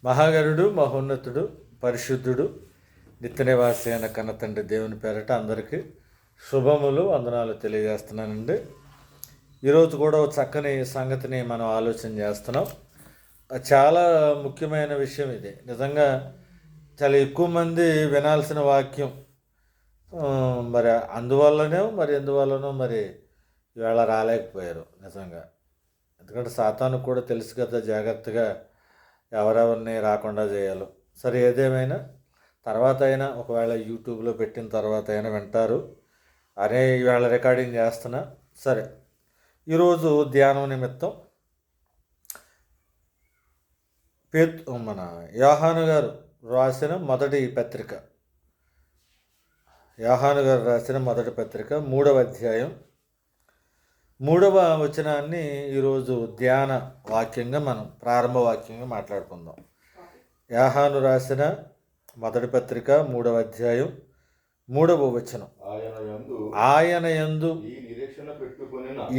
మహాగరుడు, మహోన్నతుడు, పరిశుద్ధుడు, నిత్య నివాసి అయిన కన్నతండ్రి దేవుని పేరట అందరికీ శుభములు, వందనాలు తెలియజేస్తున్నానండి. ఈరోజు కూడా ఒక చక్కని సంగతిని మనం ఆలోచన చేస్తున్నాం. చాలా ముఖ్యమైన విషయం ఇది. నిజంగా చాలా ఎక్కువ మంది వినాల్సిన వాక్యం. మరి ఎందువల్లనో ఇవాళ రాలేకపోయారు నిజంగా. ఎందుకంటే సాతానుకు కూడా తెలుసు కదా జాగ్రత్తగా ఎవరెవరిని రాకుండా చేయాలో. సరే, ఏదేమైనా తర్వాత అయినా ఒకవేళ యూట్యూబ్లో పెట్టిన తర్వాత అయినా వింటారు అనే ఇవాళ రికార్డింగ్ చేస్తున్నా. సరే, ఈరోజు ధ్యానం నిమిత్తం మన యోహాను గారు రాసిన మొదటి పత్రిక, 3వ అధ్యాయం 3వ వచనాన్ని ఈరోజు ధ్యాన వాక్యంగా మనం ప్రారంభ వాక్యంగా మాట్లాడుకుందాం. యోహాను రాసిన మొదటి పత్రిక 3వ అధ్యాయం 3వ వచనం. ఆయన యందు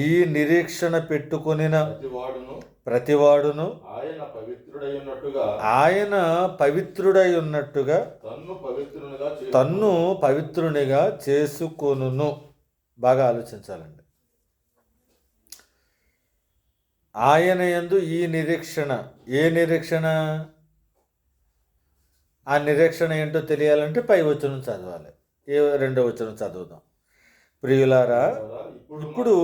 ఈ నిరీక్షణ పెట్టుకొనిన ప్రతివాడును ఆయన పవిత్రుడై ఉన్నట్టుగా తన్ను పవిత్రునిగా చేసుకొనును. బాగా ఆలోచించాలండి. ఆయన యందు ఈ నిరీక్షణ. ఏ నిరీక్షణ? ఆ నిరీక్షణ ఏంటో తెలియాలంటే పై వచనం చదవాలి. 2వ వచనం చదువుదాం. ప్రియులారా, ఇప్పుడు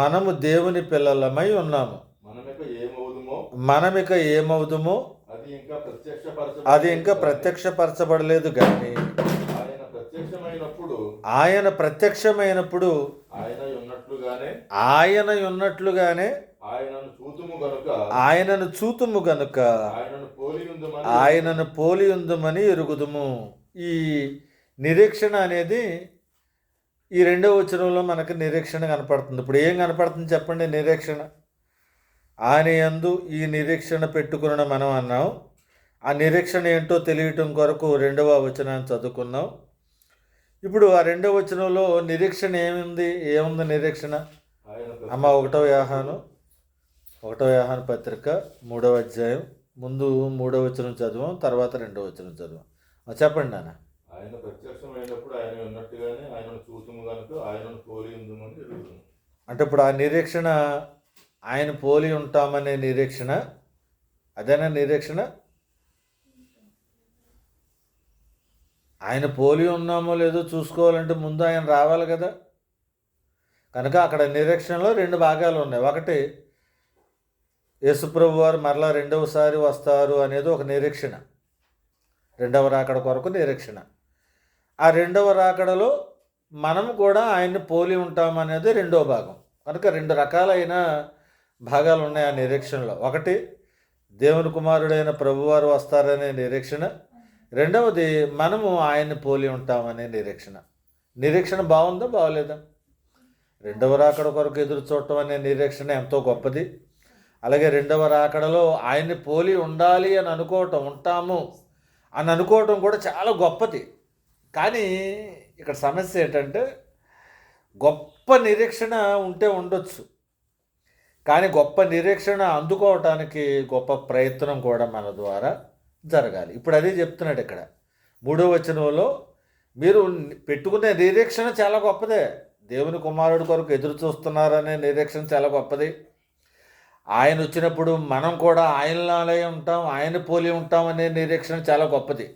మనము దేవుని పిల్లలమై ఉన్నాము. మనమిక ఏమవుదుమో అది ఇంకా ప్రత్యక్షపరచబడలేదు, కానీ ఆయన ప్రత్యక్షమైనప్పుడు ఆయన ఉన్నట్లుగానే ఆయనను చూతుము గనుక ఆయనను పోలి ఉందుమని ఎరుగుదుము. ఈ నిరీక్షణ అనేది ఈ 2వ వచనంలో మనకు నిరీక్షణ కనపడుతుంది. ఇప్పుడు ఏం కనపడుతుంది చెప్పండి? నిరీక్షణ. ఆయన యందు ఈ నిరీక్షణ పెట్టుకున్న మనం అన్నాం. ఆ నిరీక్షణ ఏంటో తెలియటం కొరకు 2వ వచనాన్ని చదువుకున్నాం. ఇప్పుడు ఆ 2వ వచనంలో నిరీక్షణ ఏముంది నిరీక్షణ? అమ్మ 1వ యోహాను పత్రిక 3వ అధ్యాయం ముందు 3వ వచనం చదువు, తర్వాత 2వ వచనం చదువు. చెప్పండి నాన్న. ఆయన ప్రత్యక్షమైనప్పుడు ఆయన ఉన్నట్టుగానే ఆయనను చూతుము గనుక ఆయనను పోలి ఉందుమని ఎరుగుదుము. అంటే ఇప్పుడు ఆ నిరీక్షణ ఆయన పోలి ఉంటామనే నిరీక్షణ, అదేనా నిరీక్షణ? ఆయన పోలి ఉన్నామో లేదో చూసుకోవాలంటే ముందు ఆయన రావాలి కదా. కనుక అక్కడ నిరీక్షణలో 2 భాగాలు ఉన్నాయి. ఒకటి, యేసుప్రభు వారు మరలా 2వసారి వస్తారు అనేది ఒక నిరీక్షణ, 2వ రాకడ కొరకు నిరీక్షణ. ఆ 2వ రాకడలో మనం కూడా ఆయన్ని పోలి ఉంటామనేది 2వ భాగం. కనుక 2 రకాలైన భాగాలు ఉన్నాయి ఆ నిరీక్షణలో. ఒకటి, దేవుని కుమారుడైన ప్రభువారు వస్తారనే నిరీక్షణ. 2వది, మనము ఆయన్ని పోలి ఉంటామనే నిరీక్షణ. నిరీక్షణ బాగుందా బాగోలేదా? 2వ రాకడ కొరకు ఎదురు చూడటం అనే నిరీక్షణ ఎంతో గొప్పది. అలాగే 2వ రాకడలో ఆయన్ని పోలి ఉండాలి అని ఉంటాము అని అనుకోవటం కూడా చాలా గొప్పది. కానీ ఇక్కడ సమస్య ఏంటంటే, గొప్ప నిరీక్షణ ఉంటే ఉండొచ్చు, కానీ గొప్ప నిరీక్షణ అందుకోవటానికి గొప్ప ప్రయత్నం కూడా మన ద్వారా జరగాలి. ఇప్పుడు అదే చెప్తున్నాడు ఇక్కడ 3వ వచనంలో. మీరు పెట్టుకునే నిరీక్షణ చాలా గొప్పదే. దేవుని కుమారుడి కొరకు ఎదురు చూస్తున్నారనే నిరీక్షణ చాలా గొప్పది. ఆయన వచ్చినప్పుడు మనం కూడా ఆయనలాగే ఉంటాం, ఆయన పోలి ఉంటాం అనే నిరీక్షణ చాలా గొప్పది.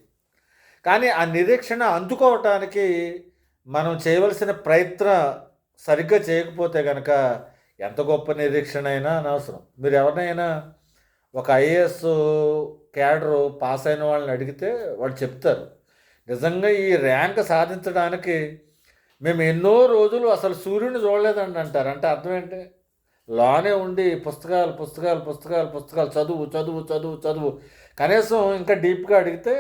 కానీ ఆ నిరీక్షణ అందుకోవటానికి మనం చేయవలసిన ప్రయత్నం సరిగ్గా చేయకపోతే కనుక ఎంత గొప్ప నిరీక్షణ అయినా అనవసరం. మీరు ఎవరినైనా ఒక ఐఏఎస్ క్యాడరు పాస్ అయిన వాళ్ళని అడిగితే వాళ్ళు చెప్తారు, నిజంగా ఈ ర్యాంక్ సాధించడానికి మేము ఎన్నో రోజులు అసలు సూర్యుని చూడలేదండి అంటారు. అంటే అర్థం ఏంటి? లోనే ఉండి పుస్తకాలు చదువు. కనీసం ఇంకా డీప్గా అడిగితే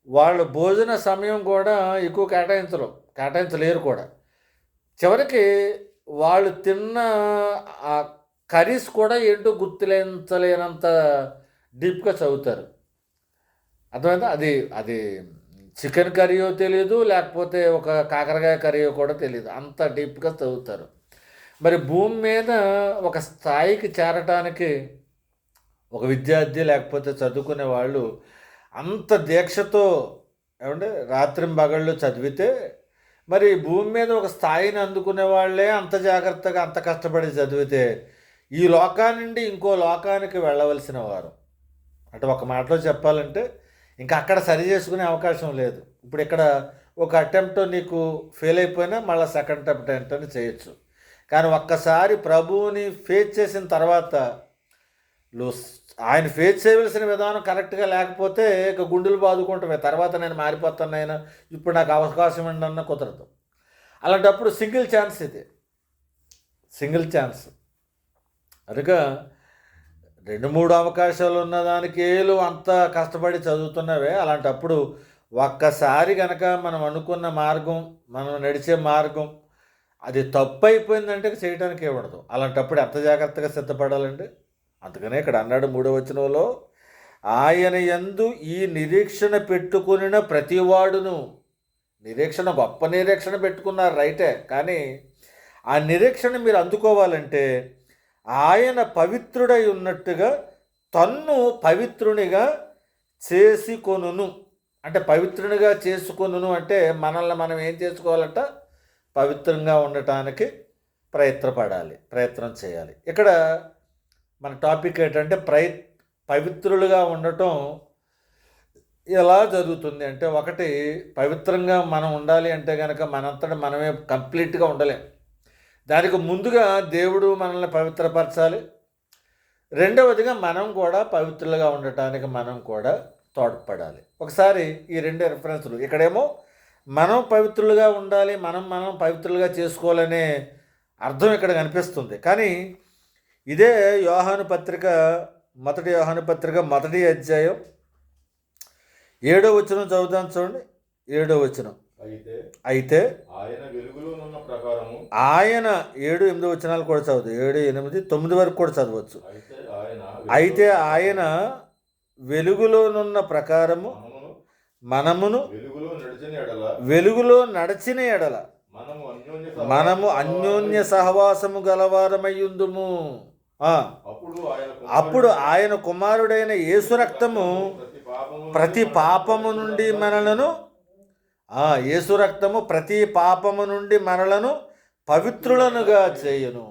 వాళ్ళు భోజన సమయం కూడా ఎక్కువ కేటాయించలేరు కూడా. చివరికి వాళ్ళు తిన్న ఆ కర్రీస్ కూడా ఏంటో గుర్తులేంచలేనంత డీప్గా చదువుతారు. అర్థమైందా? అది చికెన్ కర్రీయో తెలియదు, లేకపోతే ఒక కాకరకాయ కర్రీయో కూడా తెలియదు, అంత డీప్గా చదువుతారు. మరి భూమి మీద ఒక స్థాయికి చేరటానికి ఒక విద్యార్థి లేకపోతే చదువుకునే వాళ్ళు అంత దీక్షతో ఏమంటే రాత్రింబగళ్ళు చదివితే మరి భూమి మీద ఒక స్థాయిని అందుకునే వాళ్ళే అంత జాగ్రత్తగా అంత కష్టపడి చదివితే ఈ లోకాన్ని నుండి ఇంకో లోకానికి వెళ్ళవలసిన వారు అంటే ఒక మాటలో చెప్పాలంటే ఇంకా అక్కడ సరి చేసుకునే అవకాశం లేదు. ఇప్పుడు ఇక్కడ ఒక అటెంప్ట్ నీకు ఫెయిల్ అయిపోయినా మళ్ళీ సెకండ్ అటెంప్ట్ అని చేయొచ్చు. కానీ ఒక్కసారి ప్రభువుని ఫేస్ చేసిన తర్వాత ఆయన ఫేస్ చేయవలసిన విధానం కరెక్ట్గా లేకపోతే ఇక గుండెలు బాదుకుంటామే, తర్వాత నేను మారిపోతాను ఆయన ఇప్పుడు నాకు అవకాశం ఉండన్న కుదరదు. అలాంటప్పుడు సింగిల్ ఛాన్స్, ఇది సింగిల్ ఛాన్స్. అందుక 2-3 అవకాశాలు ఉన్నదానికి ఏళ్ళు అంత కష్టపడి చదువుతున్నవే. అలాంటప్పుడు ఒక్కసారి కనుక మనం అనుకున్న మార్గం, మనం నడిచే మార్గం అది తప్పు అయిపోయిందంటే చేయడానికి ఇవ్వడదు. అలాంటప్పుడు ఎంత జాగ్రత్తగా సిద్ధపడాలండి. అందుకనే ఇక్కడ అన్నాడు 3వ వచనంలో, ఆయన యందు ఈ నిరీక్షణ పెట్టుకుని ప్రతివాడును. నిరీక్షణ, గొప్ప నిరీక్షణ పెట్టుకున్నారు రైటే, కానీ ఆ నిరీక్షణ మీరు అందుకోవాలంటే ఆయన పవిత్రుడై ఉన్నట్టుగా తన్ను పవిత్రునిగా చేసుకొనును. అంటే పవిత్రునిగా చేసుకొనును అంటే మనల్ని మనం ఏం చేసుకోవాలంట, పవిత్రంగా ఉండటానికి ప్రయత్నం చేయాలి. ఇక్కడ మన టాపిక్ ఏంటంటే పవిత్రులుగా ఉండటం ఎలా జరుగుతుంది అంటే, ఒకటి పవిత్రంగా మనం ఉండాలి అంటే కనుక మనంతటా మనమే కంప్లీట్గా ఉండలేం. దానికి ముందుగా దేవుడు మనల్ని పవిత్రపరచాలి. రెండవదిగా మనం కూడా పవిత్రులుగా ఉండటానికి మనం కూడా తోడ్పడాలి. ఒకసారి ఈ 2 రెఫరెన్స్లు, ఇక్కడేమో మనం పవిత్రులుగా ఉండాలి, మనం పవిత్రులుగా చేసుకోవాలనే అర్థం ఇక్కడ కనిపిస్తుంది. కానీ ఇదే యోహాను పత్రిక, మొదటి యోహాను పత్రిక 1వ అధ్యాయం 7వ వచనం చదువుదాం చూడండి. 7వ వచనం, అయితే ఆయన 7-8 వచనాలు కూడా చదువు, 7-8-9 వరకు కూడా చదవచ్చు. అయితే ఆయన వెలుగులోనున్న ప్రకారము మనమును వెలుగులో నడిచిన ఎడల మనము అన్యోన్య సహవాసము గలవారమయ్యుందుము. అప్పుడు ఆయన కుమారుడైన యేసు రక్తము ప్రతి పాపము నుండి మనలను యేసు రక్తము ప్రతి పాపము నుండి మనలను పవిత్రులనుగా చేయును.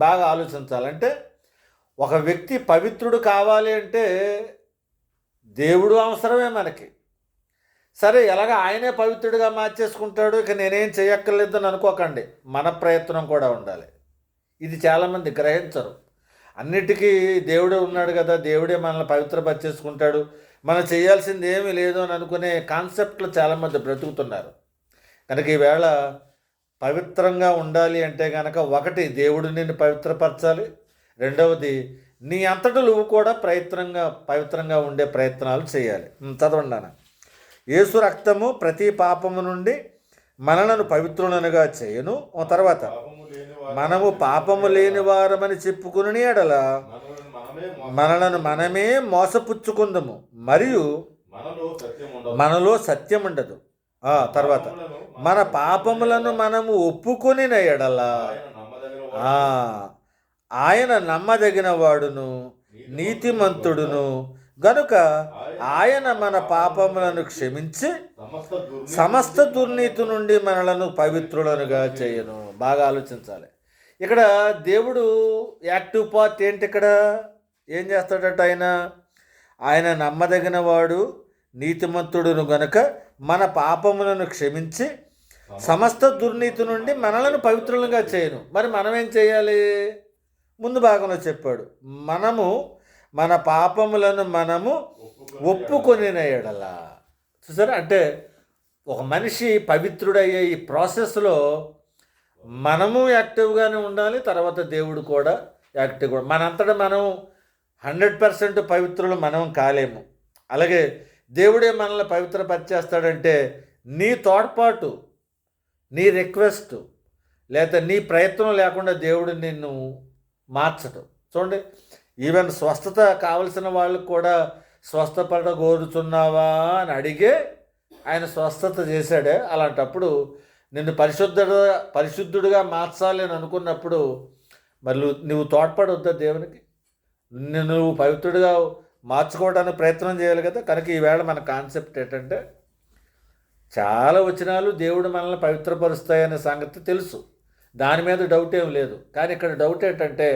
బాగా ఆలోచించాలంటే, ఒక వ్యక్తి పవిత్రుడు కావాలి అంటే దేవుడు అవసరమే మనకి. సరే, ఎలాగ ఆయనే పవిత్రుడిగా మార్చేసుకుంటాడు, ఇక నేనేం చేయక్కర్లేదని అనుకోకండి. మన ప్రయత్నం కూడా ఉండాలి. ఇది చాలామంది గ్రహించరు. అన్నిటికీ దేవుడే ఉన్నాడు కదా, దేవుడే మనల్ని పవిత్రపరిచేసుకుంటాడు, మనం చేయాల్సింది ఏమీ లేదు అని అనుకునే కాన్సెప్ట్లు చాలామంది బ్రతుకుతున్నారు. కనుక ఈవేళ పవిత్రంగా ఉండాలి అంటే కనుక, ఒకటి దేవుడు నిన్ను పవిత్రపరచాలి, రెండవది నీ అంతటా నువ్వు కూడా పవిత్రంగా ఉండే ప్రయత్నాలు చేయాలి. చదవండి నాన్న. యేసు రక్తము ప్రతి పాపము నుండి మనలను పవిత్రులనుగా చేయను. తర్వాత మనము పాపము లేని వారమని చెప్పుకుని ఎడల మనలను మనమే మోసపుచ్చుకుందము, మరియు మనలో సత్యం ఉండదు. తర్వాత మన పాపములను మనము ఒప్పుకొని ఎడల ఆయన నమ్మదగిన వాడును నీతిమంతుడును గనుక ఆయన మన పాపములను క్షమించి సమస్త దుర్నీతి నుండి మనలను పవిత్రులనుగా చేయను. బాగా ఆలోచించాలి. ఇక్కడ దేవుడు యాక్టివ్ పార్ట్ ఏంటి? ఇక్కడ ఏం చేస్తాడట? ఆయన నమ్మదగిన వాడు నీతిమంతుడును గనుక మన పాపములను క్షమించి సమస్త దుర్నీతి నుండి మనలను పవిత్రులుగా చేయను. మరి మనం ఏం చేయాలి? ముందు భాగంలో చెప్పాడు, మనము మన పాపములను మనము ఒప్పుకొని ఎడల. చూసారా? అంటే ఒక మనిషి పవిత్రుడయ్యే ఈ ప్రాసెస్లో మనము యాక్టివ్గానే ఉండాలి, తర్వాత దేవుడు కూడా యాక్టివ్గా. మనంతటా మనం 100% పవిత్రులు మనం కాలేము. అలాగే దేవుడే మనల్ని పవిత్రపరిచేస్తాడంటే నీ తోడ్పాటు, నీ రిక్వెస్ట్ లేదా నీ ప్రయత్నం లేకుండా దేవుడు నిన్ను మార్చడు. చూడండి, ఈవెన్ స్వస్థత కావలసిన వాళ్ళకు కూడా స్వస్థపడగోరుచున్నావా అని అడిగే ఆయన స్వస్థత చేశాడే. అలాంటప్పుడు నిన్ను పరిశుద్ధుడిగా మార్చాలి అని అనుకున్నప్పుడు మరి నువ్వు తోడ్పడొద్దా దేవునికి? నువ్వు పవిత్రుడిగా మార్చుకోవడానికి ప్రయత్నం చేయాలి కదా. కనుక ఈవేళ మన కాన్సెప్ట్ ఏంటంటే, చాలా వచనాలు దేవుడు మనల్ని పవిత్రపరుస్తాయనే సంగతి తెలుసు, దాని మీద డౌట్ ఏం లేదు. కానీ ఇక్కడ డౌట్ ఏంటంటే,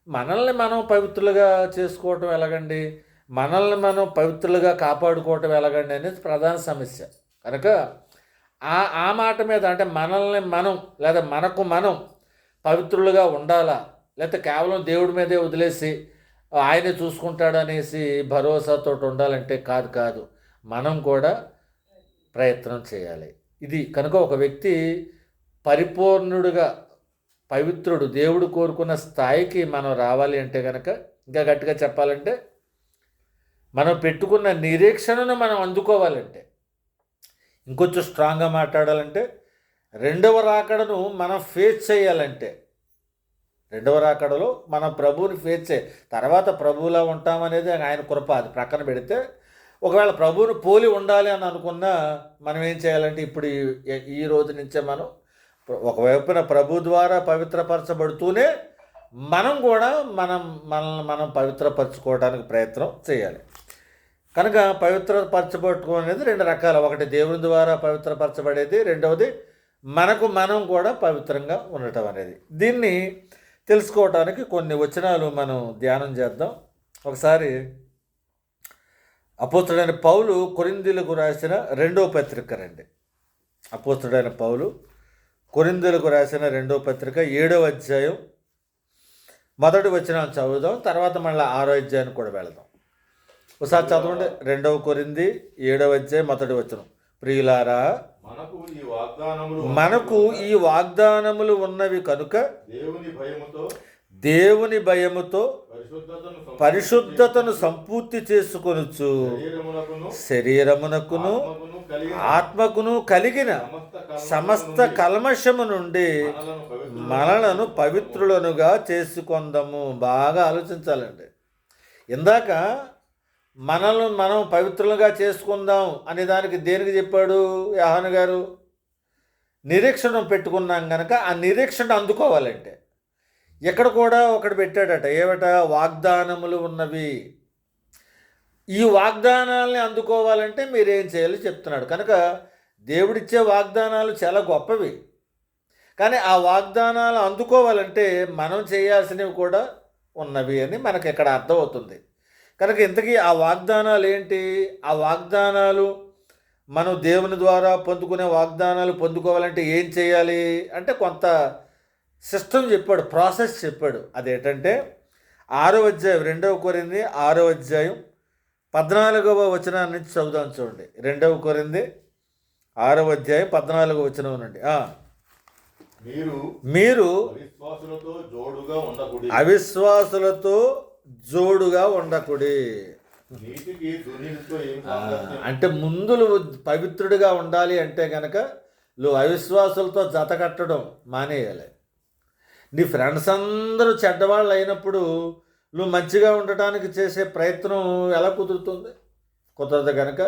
మనల్ని మనం పవిత్రులుగా చేసుకోవటం ఎలాగండి, మనల్ని మనం పవిత్రులుగా కాపాడుకోవటం ఎలాగండి అనేది ప్రధాన సమస్య. కనుక ఆ మాట మీద, అంటే మనల్ని మనం లేదా మనకు మనం పవిత్రులుగా ఉండాలా, లేకపోతే కేవలం దేవుడి మీదే వదిలేసి ఆయనే చూసుకుంటాడు అనేసి భరోసాతో ఉండాలంటే కాదు, మనం కూడా ప్రయత్నం చేయాలి. ఇది కనుక ఒక వ్యక్తి పరిపూర్ణుడుగా, పవిత్రుడు, దేవుడు కోరుకున్న స్థాయికి మనం రావాలి అంటే కనుక, ఇంకా గట్టిగా చెప్పాలంటే, మనం పెట్టుకున్న నిరీక్షణను మనం అందుకోవాలంటే, ఇంకొంచెం స్ట్రాంగ్గా మాట్లాడాలంటే, రెండవ రాకడను మనం ఫేస్ చేయాలంటే, రెండవ రాకడలో మనం ప్రభువుని ఫేస్ తర్వాత ప్రభువులా ఉంటామనేది ఆయన కృప, అది ప్రక్కన పెడితే, ఒకవేళ ప్రభువుని పోలి ఉండాలి అని అనుకున్నా మనం ఏం చేయాలంటే, ఇప్పుడు ఈ రోజు నుంచే మనం ఒకవైపున ప్రభు ద్వారా పవిత్రపరచబడుతూనే మనం కూడా మనల్ని మనం పవిత్రపరచుకోవడానికి ప్రయత్నం చేయాలి. కనుక పవిత్రపరచబట్టుకో అనేది రెండు రకాలు. ఒకటి దేవుని ద్వారా పవిత్రపరచబడేది, రెండవది మనకు మనం కూడా పవిత్రంగా ఉండటం అనేది. దీన్ని తెలుసుకోవటానికి కొన్ని వచనాలు మనం ధ్యానం చేద్దాం. ఒకసారి అపోస్తుడైన పౌలు కొరింథీయులకు రాసిన 2వ పత్రిక రండి. అపోస్తుడైన పౌలు కొరింథీయులకు రాసిన 2వ పత్రిక 7వ అధ్యాయం మొదటి వచనాన్ని చదువుదాం, తర్వాత మళ్ళీ 6వ అధ్యాయానికి కూడా వెళదాం. ఒకసారి చదవండి. 2వ కొరింథీ 7వ అధ్యాయం మొదటి వచనం. ప్రియులారా, మనకు ఈ వాగ్దానములు ఉన్నవి కనుక దేవుని భయముతో పరిశుద్ధతను సంపూర్తి చేసుకొనుచు శరీరమునకును ఆత్మకును కలిగిన సమస్త కల్మషము నుండి మనలను పవిత్రులనుగా చేసుకొందాము. బాగా ఆలోచించాలండి. ఇందాక మనల్ని మనం పవిత్రులుగా చేసుకుందాం అనే దానికి దేనికి చెప్పాడు యోహాను గారు? నిరీక్షణ పెట్టుకున్నాం కనుక ఆ నిరీక్షణ అందుకోవాలంటే ఇక్కడ కూడా ఒకటి పెట్టాడట, ఏమట? వాగ్దానములు ఉన్నవి. ఈ వాగ్దానాలని అందుకోవాలంటే మీరేం చేయాలో చెప్తున్నాడు. కనుక దేవుడిచ్చే వాగ్దానాలు చాలా గొప్పవి, కానీ ఆ వాగ్దానాలు అందుకోవాలంటే మనం చేయాల్సినవి కూడా ఉన్నవి అని మనకి ఇక్కడ అర్థమవుతుంది. కనుక ఇంతకీ ఆ వాగ్దానాలు ఏంటి? ఆ వాగ్దానాలు మనం దేవుని ద్వారా పొందుకునే వాగ్దానాలు పొందుకోవాలంటే ఏం చేయాలి అంటే కొంత సిస్టమ్ చెప్పాడు, ప్రాసెస్ చెప్పాడు. అదేంటంటే 6వ అధ్యాయం 2వ కొరింథీ 6వ అధ్యాయం 14వ వచనాన్ని నుంచి చదువుదాం. చూడండి. 2వ కొరింథీ 6వ అధ్యాయం 14వ వచనం నుండి. మీరు అవిశ్వాసులతో జోడుగా ఉండకుడి. అంటే ముందు పవిత్రుడిగా ఉండాలి అంటే కనుక నువ్వు అవిశ్వాసులతో జత కట్టడం మానేయాలి. నీ ఫ్రెండ్స్ అందరూ చెడ్డవాళ్ళు అయినప్పుడు నువ్వు మంచిగా ఉండటానికి చేసే ప్రయత్నం ఎలా కుదురుతుంది? కుదరదు. కనుక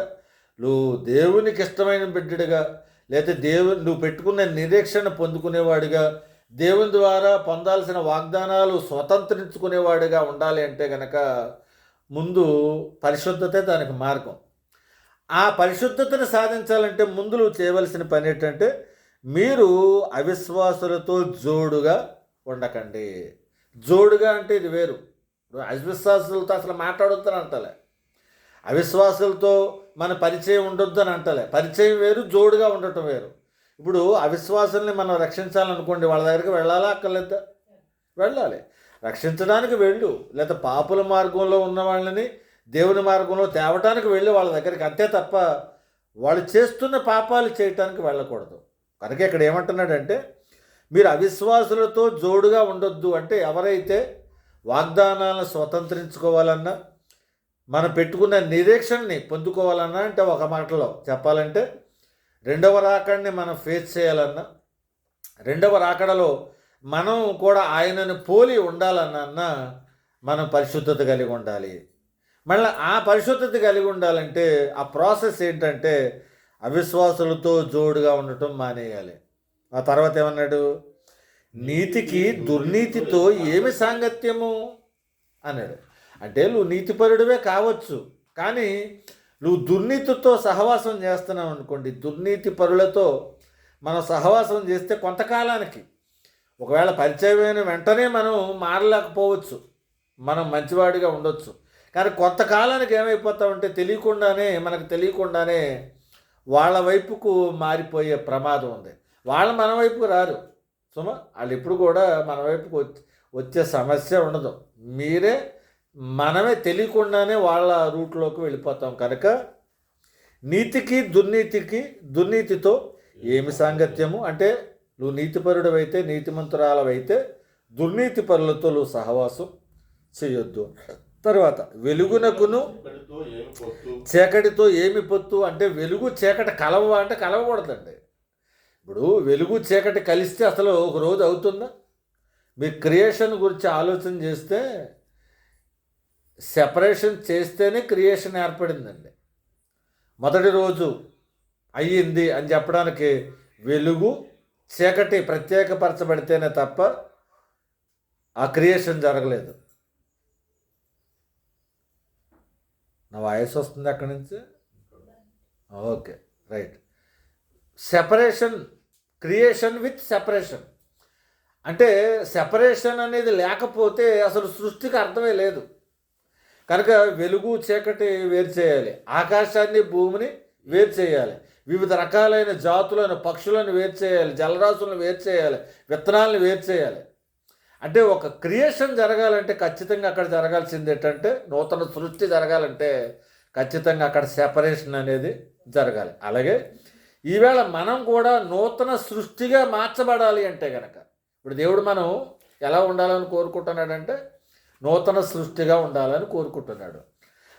నువ్వు దేవునికి ఇష్టమైన బిడ్డడిగా, లేదా నువ్వు పెట్టుకున్న నిరీక్షణ పొందుకునేవాడిగా, దేవుని ద్వారా పొందాల్సిన వాగ్దానాలు స్వతంత్రించుకునేవాడిగా ఉండాలి అంటే కనుక ముందు పరిశుద్ధతే దానికి మార్గం. ఆ పరిశుద్ధతను సాధించాలంటే ముందు నువ్వు చేయవలసిన పని ఏంటంటే, మీరు అవిశ్వాసులతో జోడుగా ఉండకండి. జోడుగా అంటే ఇది వేరు. అవిశ్వాసులతో అసలు మాట్లాడొద్దని అంటలే, అవిశ్వాసులతో మన పరిచయం ఉండొద్దు అని అంటలే. పరిచయం వేరు, జోడుగా ఉండటం వేరు. ఇప్పుడు అవిశ్వాసుల్ని మనం రక్షించాలనుకోండి, వాళ్ళ దగ్గరికి వెళ్ళాలా అక్కర్లేదా? వెళ్ళాలి. రక్షించడానికి వెళ్ళు, లేదా పాపుల మార్గంలో ఉన్న వాళ్ళని దేవుని మార్గంలో తేవటానికి వెళ్ళి వాళ్ళ దగ్గరికి, అంతే తప్ప వాళ్ళు చేస్తున్న పాపాలు చేయటానికి వెళ్ళకూడదు. కనుక ఇక్కడ ఏమంటున్నాడంటే, మీరు అవిశ్వాసులతో జోడుగా ఉండొద్దు అంటే, ఎవరైతే వాగ్దానాలను స్వతంత్రించుకోవాలన్నా, మనం పెట్టుకున్న నిరీక్షణని పొందుకోవాలన్నా, అంటే ఒక మాటలో చెప్పాలంటే రెండవ రాకడని మనం ఫేస్ చేయాలన్నా, రెండవ రాకడలో మనం కూడా ఆయనను పోలి ఉండాలన్నా మనం పరిశుద్ధత కలిగి ఉండాలి. మళ్ళీ ఆ పరిశుద్ధత కలిగి ఉండాలంటే ఆ ప్రాసెస్ ఏంటంటే అవిశ్వాసులతో జోడుగా ఉండటం మానేయాలి. ఆ తర్వాత ఏమన్నాడు? నీతికి దుర్నీతితో ఏమి సాంగత్యము అన్నాడు. అంటే నువ్వు నీతిపరుడివే కావచ్చు, కానీ నువ్వు దుర్నీతితో సహవాసం చేస్తున్నావు అనుకోండి, దుర్నీతి పరులతో మనం సహవాసం చేస్తే కొంతకాలానికి, ఒకవేళ పరిచయమైన వెంటనే మనం మారలేకపోవచ్చు, మనం మంచివాడిగా ఉండొచ్చు, కానీ కొంతకాలానికి ఏమైపోతామంటే మనకు తెలియకుండానే వాళ్ళ వైపుకు మారిపోయే ప్రమాదం ఉంది. వాళ్ళు మన వైపుకు రారు సుమా, వాళ్ళు ఎప్పుడు కూడా మన వైపుకు వచ్చే సమస్య ఉండదు. మనమే తెలియకుండానే వాళ్ళ రూట్లోకి వెళ్ళిపోతాం. కనుక నీతికి దుర్నీతితో ఏమి సాంగత్యము అంటే, నువ్వు నీతిపరుడవైతే, నీతిమంతురాలవైతే దుర్నీతి పరులతో నువ్వు సహవాసం చేయొద్దు. తర్వాత వెలుగునకును చీకటితో ఏమి పొత్తు అంటే, వెలుగు చీకటి కలవ అంటే కలవకూడదండి. ఇప్పుడు వెలుగు చీకటి కలిస్తే అసలు ఒక రోజు అవుతుందా? మీ క్రియేషన్ గురించి ఆలోచన చేస్తే, సెపరేషన్ చేస్తేనే క్రియేషన్ ఏర్పడిందండి. మొదటి రోజు అయ్యింది అని చెప్పడానికి వెలుగు చీకటి ప్రత్యేకపరచబడితేనే తప్ప ఆ క్రియేషన్ జరగలేదు. నా వాయిస్ వస్తుంది అక్కడి నుంచి? Okay, right. Separation, creation with separation అంటే, సెపరేషన్ అనేది లేకపోతే అసలు సృష్టికి అర్థమే లేదు. కనుక వెలుగు చీకటి వేరు చేయాలి, ఆకాశాన్ని భూమిని వేరు చేయాలి, వివిధ రకాలైన జాతులను పక్షులను వేరు చేయాలి, జలరాశులను వేరు చేయాలి, విత్తనాలను వేరు చేయాలి. అంటే ఒక క్రియేషన్ జరగాలంటే ఖచ్చితంగా అక్కడ జరగాల్సింది ఏంటంటే, నూతన సృష్టి జరగాలంటే ఖచ్చితంగా అక్కడ సెపరేషన్ అనేది జరగాలి. అలాగే ఈవేళ మనం కూడా నూతన సృష్టిగా మార్చబడాలి అంటే కనుక, ఇప్పుడు దేవుడు మనం ఎలా ఉండాలని కోరుకుంటున్నాడంటే, నూతన సృష్టిగా ఉండాలని కోరుకుంటున్నాడు.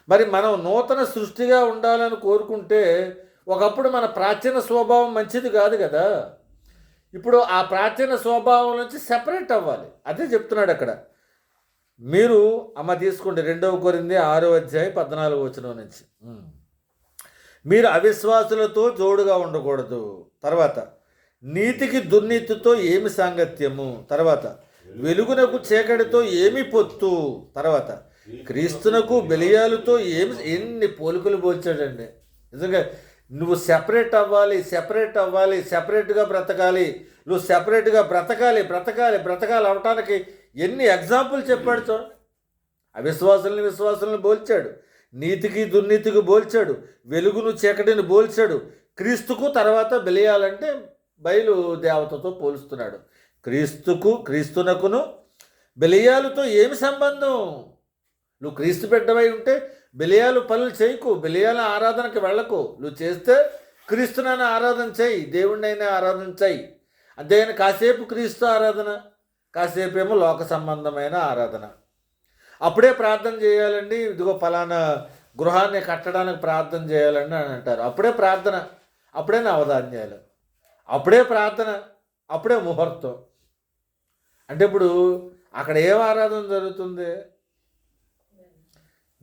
మరి మనం నూతన సృష్టిగా ఉండాలని కోరుకుంటే, ఒకప్పుడు మన ప్రాచీన స్వభావం మంచిది కాదు కదా. ఇప్పుడు ఆ ప్రాచీన స్వభావం నుంచి సెపరేట్ అవ్వాలి. అదే చెప్తున్నాడు అక్కడ. మీరు తీసుకోండి 2 కొరింథీ 6:14 నుంచి. మీరు అవిశ్వాసులతో జోడుగా ఉండకూడదు. తర్వాత నీతికి దుర్నీతితో ఏమి సాంగత్యము. తర్వాత వెలుగునకు చీకటితో ఏమి పొత్తు. తర్వాత క్రీస్తునకు బెలియాలతో ఎన్ని పోలికలు పోల్చాడండి. నిజంగా నువ్వు సెపరేట్ అవ్వాలి, సెపరేట్గా బ్రతకాలి, నువ్వు సెపరేట్గా బ్రతకాలి అవటానికి ఎన్ని ఎగ్జాంపుల్ చెప్పాడు చూడండి. విశ్వాసులను పోల్చాడు, నీతికి దుర్నీతికి పోల్చాడు, వెలుగును చీకటిని పోల్చాడు, క్రీస్తుకు తర్వాత బెలియాలంటే బయలు దేవతతో పోలుస్తున్నాడు. క్రీస్తునకును బెలియాలతో ఏమి సంబంధం? నువ్వు క్రీస్తు బిడ్డవై ఉంటే బెలియాలు పనులు చేయకు, బెలియాల ఆరాధనకి వెళ్ళకు. నువ్వు చేస్తే క్రీస్తునైనా ఆరాధన చేయి, దేవుణ్ణైనా ఆరాధన చేయి. అంతేగాని కాసేపు క్రీస్తు ఆరాధన, కాసేపు ఏమో లోక సంబంధమైన ఆరాధన. అప్పుడే ప్రార్థన చేయాలండి, ఇదిగో ఫలానా గృహాన్ని కట్టడానికి ప్రార్థన చేయాలండి అని అంటారు. అప్పుడే ప్రార్థన, అప్పుడే నవధాన్యాలు, అప్పుడే ప్రార్థన, అప్పుడే ముహూర్తం. అంటే ఇప్పుడు అక్కడ ఏం ఆరాధన జరుగుతుంది?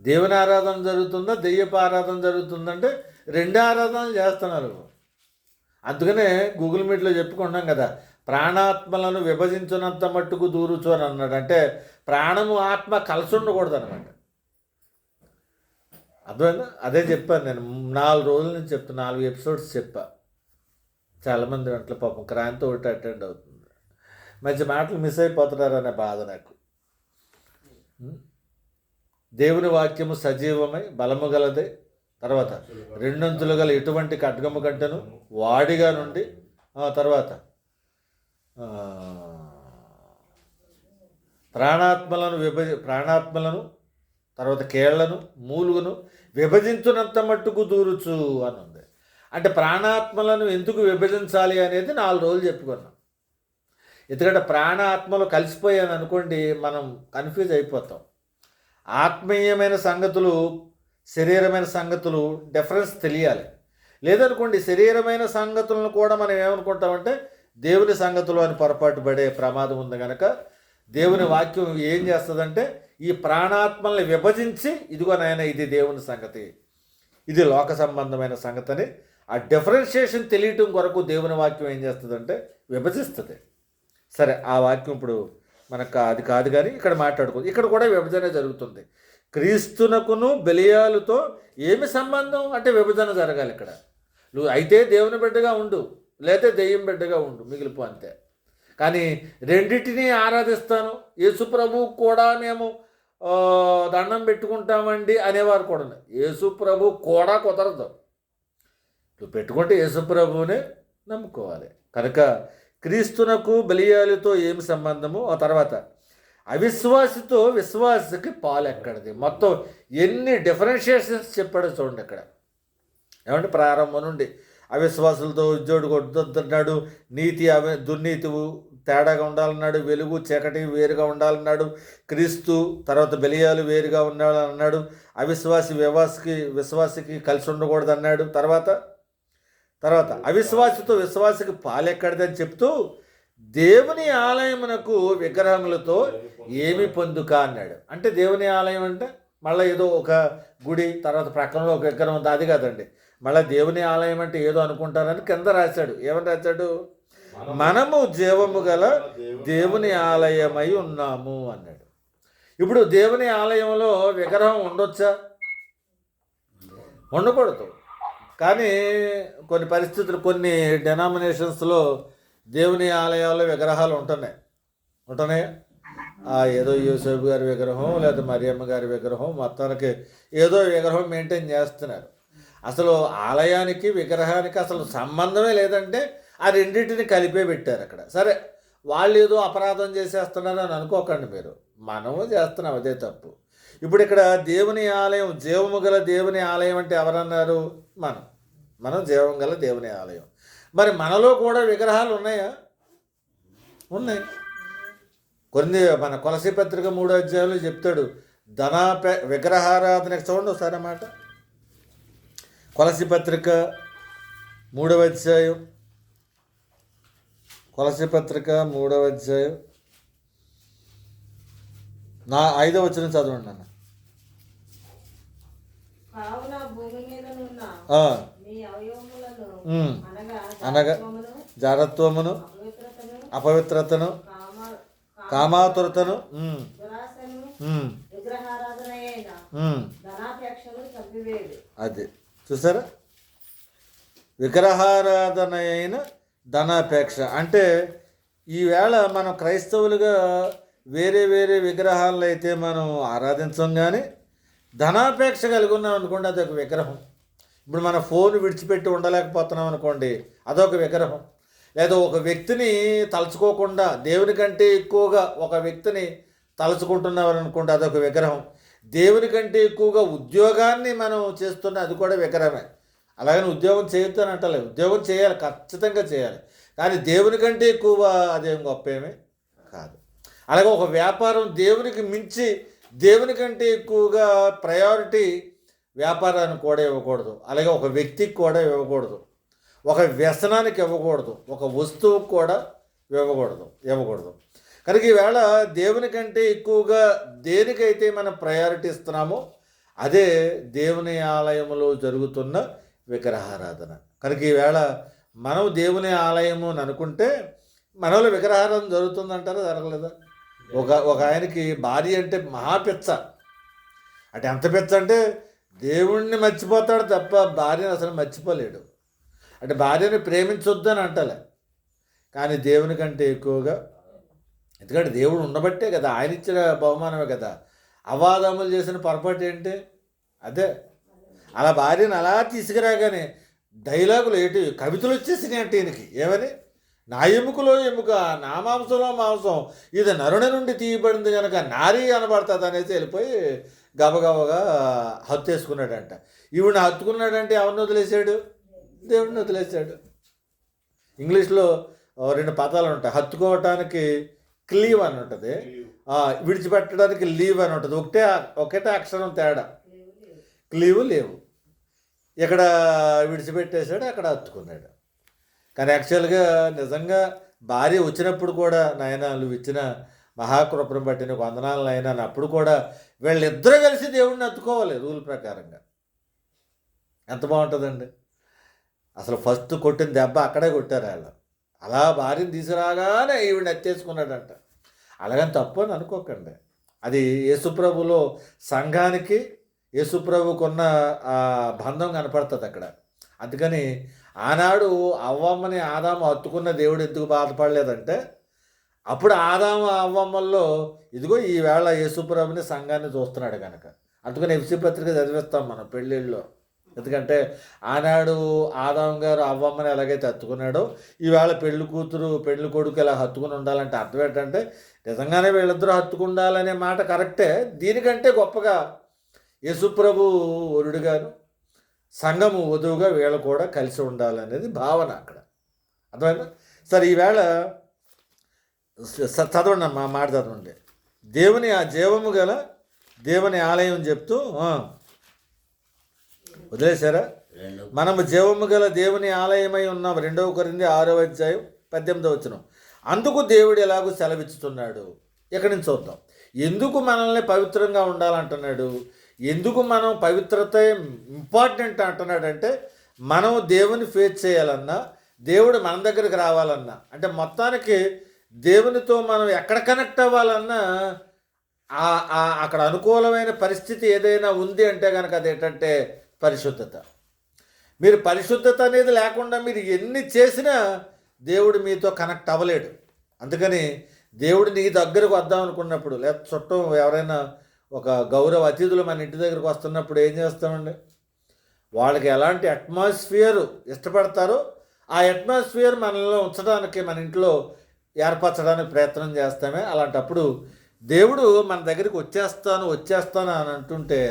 దేవుని ఆరాధన జరుగుతుందా, దెయ్యపు ఆరాధన జరుగుతుందంటే 2 ఆరాధనలు చేస్తున్నారు. అందుకనే గూగుల్ మీట్లో చెప్పుకుంటాం కదా, ప్రాణాత్మలను విభజించినంత మట్టుకు దూరుచు అని అన్నాడు. అంటే ప్రాణము ఆత్మ కలిసి ఉండకూడదు అనమాట. అర్థమైందా? అదే చెప్పాను నేను 4 రోజుల నుంచి 4 ఎపిసోడ్స్ చెప్పా. చాలామంది వెంటనే పాపం క్రాంతి ఒకటి అటెండ్ అవుతుంది, మంచి మాటలు మిస్ అయిపోతున్నారనే బాధ నాకు. దేవుని వాక్యము సజీవమై బలము గలదే. తర్వాత 2 అంచులు గల ఎటువంటి ఖడ్గము కంటెను వాడిగా నుండి, తర్వాత ప్రాణాత్మలను తర్వాత కేళ్లను మూలుగును విభజించునంత మట్టుకు దూరుచు అని ఉంది. అంటే ప్రాణాత్మలను ఎందుకు విభజించాలి అనేది 4 రోజులు చెప్పుకున్నాం. ఎందుకంటే ప్రాణాత్మలు కలిసిపోయాను అనుకోండి, మనం కన్ఫ్యూజ్ అయిపోతాం. ఆత్మీయమైన సంగతులు, శరీరమైన సంగతులు డిఫరెన్స్ తెలియాలి. లేదనుకోండి, శరీరమైన సంగతులను కూడా మనం ఏమనుకుంటామంటే దేవుని సంగతులు అని పొరపాటు పడే ప్రమాదం ఉంది. కనుక దేవుని వాక్యం ఏం చేస్తుందంటే, ఈ ప్రాణాత్మల్ని విభజించి, ఇదిగో నాయన ఇది దేవుని సంగతి, ఇది లోక సంబంధమైన సంగతి అని ఆ డిఫరెన్షియేషన్ తెలియటం కొరకు దేవుని వాక్యం ఏం చేస్తుందంటే విభజిస్తుంది. సరే, ఆ వాక్యం ఇప్పుడు మనకు అది కాదు, కానీ ఇక్కడ మాట్లాడుకో. ఇక్కడ కూడా విభజన జరుగుతుంది. క్రీస్తునకును బెలియాలుతో ఏమి సంబంధం అంటే విభజన జరగాలి ఇక్కడ. నువ్వు అయితే దేవుని బిడ్డగా ఉండు, లేతే దెయ్యం బిడ్డగా ఉండు, మిగిలిపో అంతే. కానీ రెండింటినీ ఆరాధిస్తాను, యేసు ప్రభు కూడా మేము దండం పెట్టుకుంటామండి అనేవారు కూడా ఉన్నారు. యేసు ప్రభు కూడా కుదరదు. నువ్వు పెట్టుకుంటే యేసు ప్రభువునే నమ్ముకోవాలి. కనుక క్రీస్తునకు బెలియాలుతో ఏమి సంబంధము. ఆ తర్వాత అవిశ్వాసితో విశ్వాసకి పాలు ఎక్కడిది. మొత్తం ఎన్ని డిఫరెన్షియేషన్స్ చెప్పాడో చూడండి ఇక్కడ. ఏమంటే ప్రారంభం నుండి అవిశ్వాసులతో ఉద్యోగుడు కొట్టుతున్నాడు, నీతి దుర్నీతి తేడాగా ఉండాలన్నాడు, వెలుగు చీకటి వేరుగా ఉండాలన్నాడు, క్రీస్తు తర్వాత బెలియాలు వేరుగా ఉండాలన్నాడు, అవిశ్వాసి విశ్వాసికి కలిసి ఉండకూడదు అన్నాడు. తర్వాత అవిశ్వాసితో విశ్వాసికి పాలెక్కడిదని చెప్తూ దేవుని ఆలయమునకు విగ్రహములతో ఏమి పొందుక అన్నాడు. అంటే దేవుని ఆలయం అంటే మళ్ళీ ఏదో ఒక గుడి, తర్వాత ప్రక్కనలో ఒక విగ్రహం ఉంది, అది కాదండి. మళ్ళీ దేవుని ఆలయం అంటే ఏదో అనుకుంటారని కింద రాశాడు. ఏమని రాశాడు? మనము జీవము గల దేవుని ఆలయమై ఉన్నాము అన్నాడు. ఇప్పుడు దేవుని ఆలయంలో విగ్రహం ఉండొచ్చా? ఉండకూడదు. కానీ కొన్ని పరిస్థితులు, కొన్ని డెనామినేషన్స్లో దేవుని ఆలయాల్లో విగ్రహాలు ఉంటున్నాయి. ఏదో యూసఫ్ గారి విగ్రహం లేదా మరియమ్మ గారి విగ్రహం, మొత్తానికి ఏదో విగ్రహం మెయింటైన్ చేస్తున్నారు. అసలు ఆలయానికి విగ్రహానికి అసలు సంబంధమే లేదంటే ఆ రెండింటిని కలిపే పెట్టారు అక్కడ. సరే, వాళ్ళు ఏదో అపరాధం చేసేస్తున్నారు అని అనుకోకండి మీరు, మనము చేస్తున్నాం, అదే తప్పు. ఇప్పుడు ఇక్కడ దేవుని ఆలయం, జీవము గల దేవుని ఆలయం అంటే ఎవరన్నారు? మనం జీవం గల దేవుని ఆలయం. మరి మనలో కూడా విగ్రహాలు ఉన్నాయా? ఉన్నాయి. కొన్ని మన కొలసీ పత్రిక 3వ అధ్యాయంలో చెప్తాడు, విగ్రహారాధనకు చూడండి ఒకసారి అన్నమాట. కొలసీ పత్రిక 3వ అధ్యాయం, 5వ వచనం చదవండి నాన్న. అనగా జారత్వమును, అపవిత్రతను, కామాతురతను, అది చూసారా? విగ్రహారాధన అయిన ధనాపేక్ష అంటే ఈవేళ మనం క్రైస్తవులుగా వేరే వేరే విగ్రహాలను అయితే మనం ఆరాధించం, కానీ ధనాపేక్ష కలిగి ఉన్నాం అనుకోండి, అదొక విగ్రహం. ఇప్పుడు మన ఫోన్ విడిచిపెట్టి ఉండలేకపోతున్నాం అనుకోండి, అదొక విగ్రహం. లేదా ఒక వ్యక్తిని తలుచుకోకుండా దేవుని కంటే ఎక్కువగా ఒక వ్యక్తిని తలుచుకుంటున్నాం అనుకోండి, అదొక విగ్రహం. దేవుని కంటే ఎక్కువగా ఉద్యోగాన్ని మనం చేస్తున్న, అది కూడా విగ్రహమే. అలాగని ఉద్యోగం చేయొద్దు అని అంటలేదు, ఉద్యోగం చేయాలి, ఖచ్చితంగా చేయాలి. కానీ దేవుని కంటే ఎక్కువ అదేం గొప్ప ఏమీ కాదు. అలాగే ఒక వ్యాపారం దేవునికి మించి, దేవుని కంటే ఎక్కువగా ప్రయారిటీ వ్యాపారానికి కూడా ఇవ్వకూడదు. అలాగే ఒక వ్యక్తికి కూడా ఇవ్వకూడదు, ఒక వ్యసనానికి ఇవ్వకూడదు, ఒక వస్తువుకు కూడా ఇవ్వకూడదు. కనుక ఈవేళ దేవుని కంటే ఎక్కువగా దేనికైతే మనం ప్రయారిటీ ఇస్తున్నామో అదే దేవుని ఆలయంలో జరుగుతున్న విగ్రహారాధన. కనుక ఈవేళ మనం దేవుని ఆలయము అని అనుకుంటే మనలో విగ్రహారాధన జరుగుతుందంటారా? జరగలేదా? ఒక ఆయనకి భార్య అంటే మహాపిచ్చ. అంటే ఎంత పిచ్చ అంటే దేవుణ్ణి మర్చిపోతాడు తప్ప భార్యను అసలు మర్చిపోలేడు. అంటే భార్యని ప్రేమించొద్దని అంటలే, కానీ దేవుని కంటే ఎక్కువగా, ఎందుకంటే దేవుడు ఉండబట్టే కదా, ఆయన ఇచ్చిన బహుమానమే కదా. అవాదములు చేసిన పొరపాటు ఏంటి? అదే. అలా భార్యను అలా తీసుకురాగానే డైలాగులు ఏంటి, కవితలు వచ్చేసినాయి అంటే ఈయనకి. ఏమని? నా ఎముకలో ఎముక, నా మాంసంలో మాంసం, ఇది నరుని నుండి తీయబడింది కనుక నారీ అనబడుతుంది అనేసి వెళ్ళిపోయి గబగబగా హత్యేసుకున్నాడంట. ఈవిడిని హత్తుకున్నాడంటే ఎవరిని వదిలేశాడు? దేవుడిని వదిలేశాడు. ఇంగ్లీష్లో 2 పదాలు ఉంటాయి. హత్తుకోవటానికి క్లీవ్ అని ఉంటుంది, విడిచిపెట్టడానికి లీవ్ అని ఉంటుంది. ఒకటే అక్షరం తేడా, క్లీవ్ లేవు. ఇక్కడ విడిచిపెట్టేశాడు, అక్కడ హత్తుకున్నాడు. కానీ యాక్చువల్గా నిజంగా భార్య వచ్చినప్పుడు కూడా, నాయన నువ్వు ఇచ్చిన మహాకృపను బట్టి నీకు వందనాలు నాయనా అని అప్పుడు కూడా వీళ్ళిద్దరూ కలిసి దేవుడిని హత్తుకోవాలి రూల్ ప్రకారంగా. ఎంత బాగుంటుందండి. అసలు ఫస్ట్ కొట్టిన దెబ్బ అక్కడే కొట్టారు వాళ్ళు. అలా భార్యను తీసుకురాగానే ఈవిడిని ఎత్తేసుకున్నాడంట. అలాగని తప్పు అని అనుకోకండి. అది యేసుప్రభులో సంఘానికి యేసుప్రభుకున్న ఆ బంధం కనపడుతుంది అక్కడ. అందుకని ఆనాడు అవ్వమ్మని ఆదాము హత్తుకున్న దేవుడు ఎందుకు బాధపడలేదంటే, అప్పుడు ఆదాము అవ్వమ్మల్లో ఇదిగో ఈవేళ యేసుప్రభుని సంఘాన్ని చూస్తున్నాడు కనుక. అందుకని ఎఫ్సి పత్రిక చదివిస్తాం మనం పెళ్ళిళ్ళలో. ఎందుకంటే ఆనాడు ఆదాము గారు అవ్వమ్మని ఎలాగైతే హత్తుకున్నాడో, ఈవేళ పెళ్లి కూతురు పెళ్లి కొడుకు ఇలా హత్తుకుని ఉండాలంటే అర్థం ఏంటంటే, నిజంగానే వీళ్ళిద్దరూ హత్తుకుండాలనే మాట కరెక్టే. దీనికంటే గొప్పగా యేసుప్రభు వరుడుగాను సంఘము వధువుగా వీళ్ళు కూడా కలిసి ఉండాలనేది భావన అక్కడ. అర్థమైందా? సరే, ఈవేళ చదవండి అమ్మా, మాట చదవండి. దేవుని ఆ జీవము గల దేవుని ఆలయం చెప్తూ వదిలేశారా? మనము జీవము గల దేవుని ఆలయమై ఉన్నాం. 2 కొరింథీ 6:18. అందుకు దేవుడు ఎలాగూ సెలవిస్తున్నాడు. ఇక్కడి నుంచి చూద్దాం. ఎందుకు మనల్ని పవిత్రంగా ఉండాలంటున్నాడు, ఎందుకు మనం పవిత్రత ఇంపార్టెంట్ అంటున్నాడంటే, మనం దేవుని ఫేస్ చేయాలన్నా, దేవుడు మన దగ్గరికి రావాలన్నా, అంటే మొత్తానికి దేవునితో మనం ఎక్కడ కనెక్ట్ అవ్వాలన్నా అక్కడ అనుకూలమైన పరిస్థితి ఏదైనా ఉంది అంటే కనుక అది ఏంటంటే పరిశుద్ధత. మీరు పరిశుద్ధత అనేది లేకుండా మీరు ఎన్ని చేసినా దేవుడు మీతో కనెక్ట్ అవ్వలేడు. అందుకని దేవుడు నీ దగ్గరకు వద్దాం అనుకున్నప్పుడు, లేదా చుట్టం ఎవరైనా ఒక గౌరవ అతిథులు మన ఇంటి దగ్గరకు వస్తున్నప్పుడు ఏం చేస్తామండి? వాళ్ళకి ఎలాంటి అట్మాస్ఫియర్ ఇష్టపడతారో ఆ అట్మాస్ఫియర్ మనలో ఉంచడానికి, మన ఇంట్లో ఏర్పరచడానికి ప్రయత్నం చేస్తామే. అలాంటప్పుడు దేవుడు మన దగ్గరికి వచ్చేస్తాను అని అంటుంటే,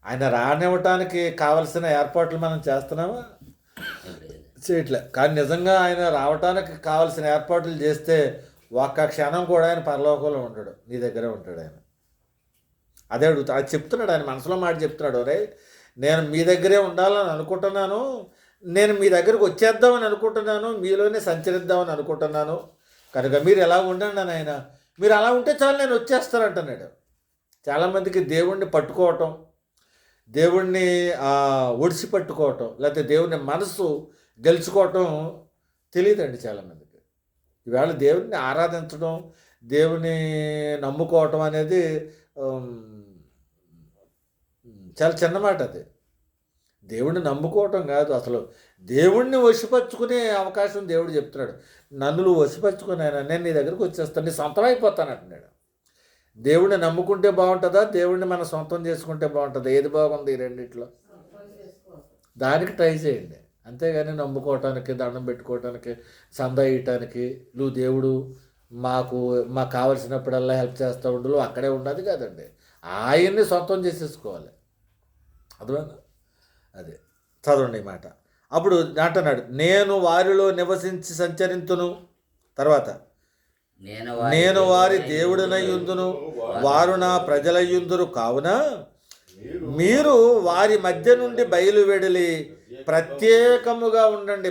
ఆయన రానివ్వటానికి కావలసిన ఏర్పాట్లు మనం చేస్తున్నామా? చేయట్లే. కానీ నిజంగా ఆయన రావటానికి కావలసిన ఏర్పాట్లు చేస్తే ఒక్క క్షణం కూడా ఆయన పరలోకంలో ఉంటాడు, నీ దగ్గరే ఉంటాడు ఆయన. అదే అడుగుతా, అది చెప్తున్నాడు ఆయన మనసులో మాట చెప్తున్నాడు. రే, నేను మీ దగ్గరే ఉండాలని అనుకుంటున్నాను, నేను మీ దగ్గరకు వచ్చేద్దామని అనుకుంటున్నాను, మీలోనే సంచరిద్దామని అనుకుంటున్నాను, కనుక మీరు ఎలా ఉండండి అని ఆయన. మీరు అలా ఉంటే చాలు, నేను వచ్చేస్తానంటున్నాడు. చాలామందికి దేవుణ్ణి పట్టుకోవటం, దేవుణ్ణి ఒడిసి పట్టుకోవటం, లేకపోతే దేవుని మనసు గెలుచుకోవటం తెలియదండి చాలామందికి. ఈవేళ దేవుడిని ఆరాధించడం, దేవుని నమ్ముకోవటం అనేది చాలా చిన్న మాట. అది దేవుణ్ణి నమ్ముకోవటం కాదు, అసలు దేవుణ్ణి వశపరుచుకునే అవకాశం దేవుడు చెప్తున్నాడు. నన్ను నువ్వు వశపరుచుకున్నాను, నేను నీ దగ్గరకు వచ్చేస్తాను, నీ సొంతం అయిపోతాను అంటున్నాడు. దేవుణ్ణి నమ్ముకుంటే బాగుంటుందా, దేవుణ్ణి మనం సొంతం చేసుకుంటే బాగుంటుందా? ఏది బాగుంది ఈ రెండిట్లో? దానికి ట్రై చేయండి. అంతేగాని నమ్ముకోవటానికి, దండం పెట్టుకోవటానికి, సందా ఇయటానికి, నువ్వు దేవుడు మాకు కావలసినప్పుడల్లా హెల్ప్ చేస్తూ ఉండు, అక్కడే ఉన్నది కాదండి. ఆయన్ని సొంతం చేసేసుకోవాలి. అర్థమైందా? అదే చదవండి ఈ మాట. అప్పుడు అంటున్నాడు, నేను వారిలో నివసించి సంచరింతును. తర్వాత, నేను వారి దేవుడినై యుందును, వారు నా ప్రజలయ్యుందురు. కావున మీరు వారి మధ్య నుండి బయలువెడలి ప్రత్యేకంగా ఉండండి.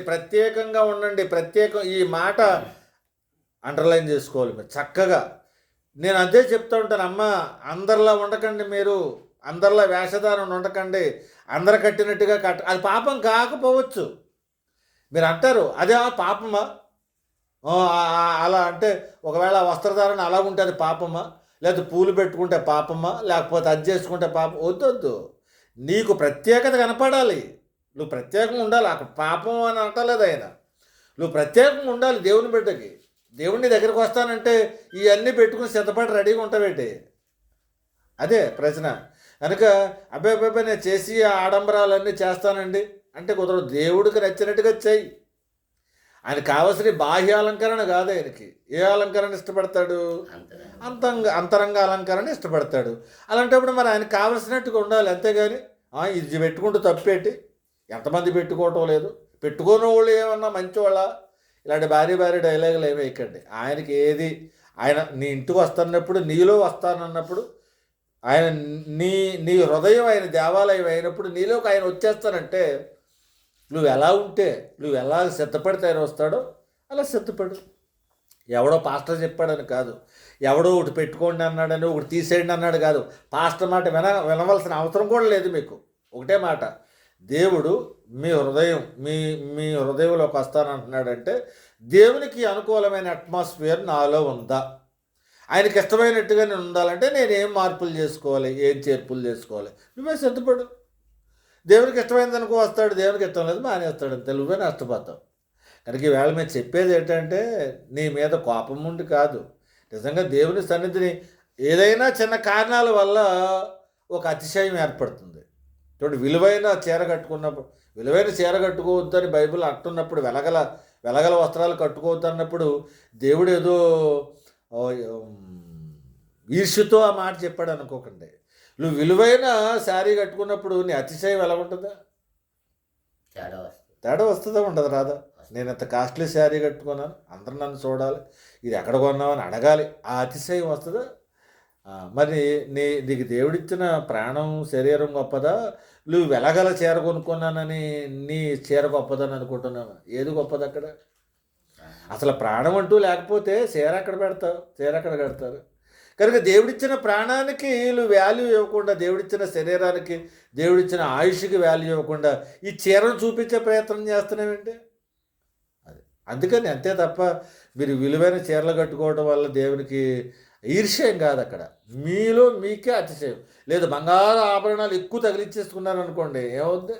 ఈ మాట అండర్లైన్ చేసుకోవాలి మీరు చక్కగా. నేను అదే చెప్తూ ఉంటాను, అమ్మ అందరిలా ఉండకండి, మీరు అందరిలా వేషధారణ ఉండకండి, అందరు కట్టినట్టుగా అది పాపం కాకపోవచ్చు. మీరు అంటారు అదే పాపమా? అలా అంటే ఒకవేళ వస్త్రధారణ అలా ఉంటే అది పాపమా? లేకపోతే పూలు పెట్టుకుంటే పాపమా? లేకపోతే అది చేసుకుంటే పాపం? వద్దొద్దు, నీకు ప్రత్యేకత కనపడాలి, నువ్వు ప్రత్యేకంగా ఉండాలి. అక్కడ పాపం అని అంటలేదు ఆయన, నువ్వు ప్రత్యేకంగా ఉండాలి దేవుని బిడ్డకి. దేవుని దగ్గరికి వస్తానంటే ఇవన్నీ పెట్టుకుని సిద్ధపడి రెడీగా ఉంటావేంటి? అదే ప్రశ్న. కనుక అబ్బాయి నేను చేసి ఆడంబరాలన్నీ చేస్తానండి అంటే కుదరదు. దేవుడికి నచ్చినట్టుగా చెయ్యి. ఆయన కావలసిన బాహ్య అలంకరణ కాదు, ఆయనకి ఏ అలంకరణ ఇష్టపడతాడు? అంతరంగ అలంకరణ ఇష్టపడతాడు. అలాంటప్పుడు మరి ఆయనకు కావలసినట్టుగా ఉండాలి. అంతేగాని ఇది పెట్టుకుంటూ తప్పేటి? ఎంతమంది పెట్టుకోవటం లేదు, పెట్టుకున్న వాళ్ళు ఏమన్నా మంచివాళ్ళ? ఇలాంటి భారీ డైలాగులు ఏమీ వేయకండి. ఆయనకి ఏది, ఆయన నీ ఇంటికి వస్తున్నప్పుడు, నీలో వస్తానన్నప్పుడు, ఆయన నీ హృదయం ఆయన దేవాలయం అయినప్పుడు నీలోకి ఆయన వచ్చేస్తానంటే, నువ్వు ఎలా ఉంటే, నువ్వు ఎలా సిద్ధపడితే ఆయన వస్తాడో అలా సిద్ధపడు. ఎవడో పాస్టర్ చెప్పాడని కాదు, ఎవడో ఒకటి పెట్టుకోండి అన్నాడని, ఒకటి తీసేయండి అన్నాడు కాదు. పాస్టర్ మాట వినవలసిన అవసరం కూడా లేదు మీకు. ఒకటే మాట, దేవుడు మీ హృదయంలోకి వస్తానంటున్నాడంటే దేవునికి అనుకూలమైన అట్మాస్ఫియర్ నాలో ఉందా? ఆయనకి ఇష్టమైనట్టుగా నేను ఉండాలంటే నేను ఏం మార్పులు చేసుకోవాలి, ఏం చేర్పులు చేసుకోవాలి, నువ్వే సిద్ధపడు. దేవునికి ఇష్టమైంది అనుకో వస్తాడు, దేవునికి ఇష్టం లేదు మానేస్తాడు, అంతే, నువ్వే నష్టపోతావు. కనుక ఈవేళ మేము చెప్పేది ఏంటంటే నీ మీద కోపం ఉండి కాదు, నిజంగా దేవుని సన్నిధిని ఏదైనా చిన్న కారణాల వల్ల ఒక అతిశయం ఏర్పడుతుంది. చూడండి, విలువైన చీర కట్టుకున్నప్పుడు, విలువైన చీర కట్టుకోవద్దని బైబిల్ అంటున్నప్పుడు, వెలగల వస్త్రాలు కట్టుకోవద్దు అన్నప్పుడు దేవుడు ఏదో ఈర్ష్యతో ఆ మాట చెప్పాడు అనుకోకండి. నువ్వు విలువైన శారీ కట్టుకున్నప్పుడు నీ అతిశయం ఎలా ఉంటుందా? తేడా వస్తుందా ఉండదు రాదా? నేను ఇంత కాస్ట్లీ శారీ కట్టుకున్నాను, అందరూ నన్ను చూడాలి, ఇది ఎక్కడ కొన్నామని అడగాలి, ఆ అతిశయం వస్తుందా? మరి నీకు దేవుడిచ్చిన ప్రాణం శరీరం గొప్పదా, నువ్వు వెలగల చీర కొనుక్కున్నానని నీ చీర గొప్పదని అనుకుంటున్నావు? ఏది గొప్పది అక్కడ? అసలు ప్రాణం అంటూ లేకపోతే చీర ఎక్కడ పెడతావు, చీర ఎక్కడ కడతారు? కనుక దేవుడిచ్చిన ప్రాణానికి నువ్వు వాల్యూ ఇవ్వకుండా, దేవుడిచ్చిన శరీరానికి, దేవుడిచ్చిన ఆయుష్కి వాల్యూ ఇవ్వకుండా ఈ చీరను చూపించే ప్రయత్నం చేస్తున్నావేంటి? అది అందుకని, అంతే తప్ప మీరు విలువైన చీరలు కట్టుకోవడం వల్ల దేవునికి ఈర్ష్యం కాదు. అక్కడ మీలో మీకే అతిశయం లేదు. బంగారు ఆభరణాలు ఎక్కువ తగిలించేసుకున్నారు అనుకోండి, ఏమవుద్ది?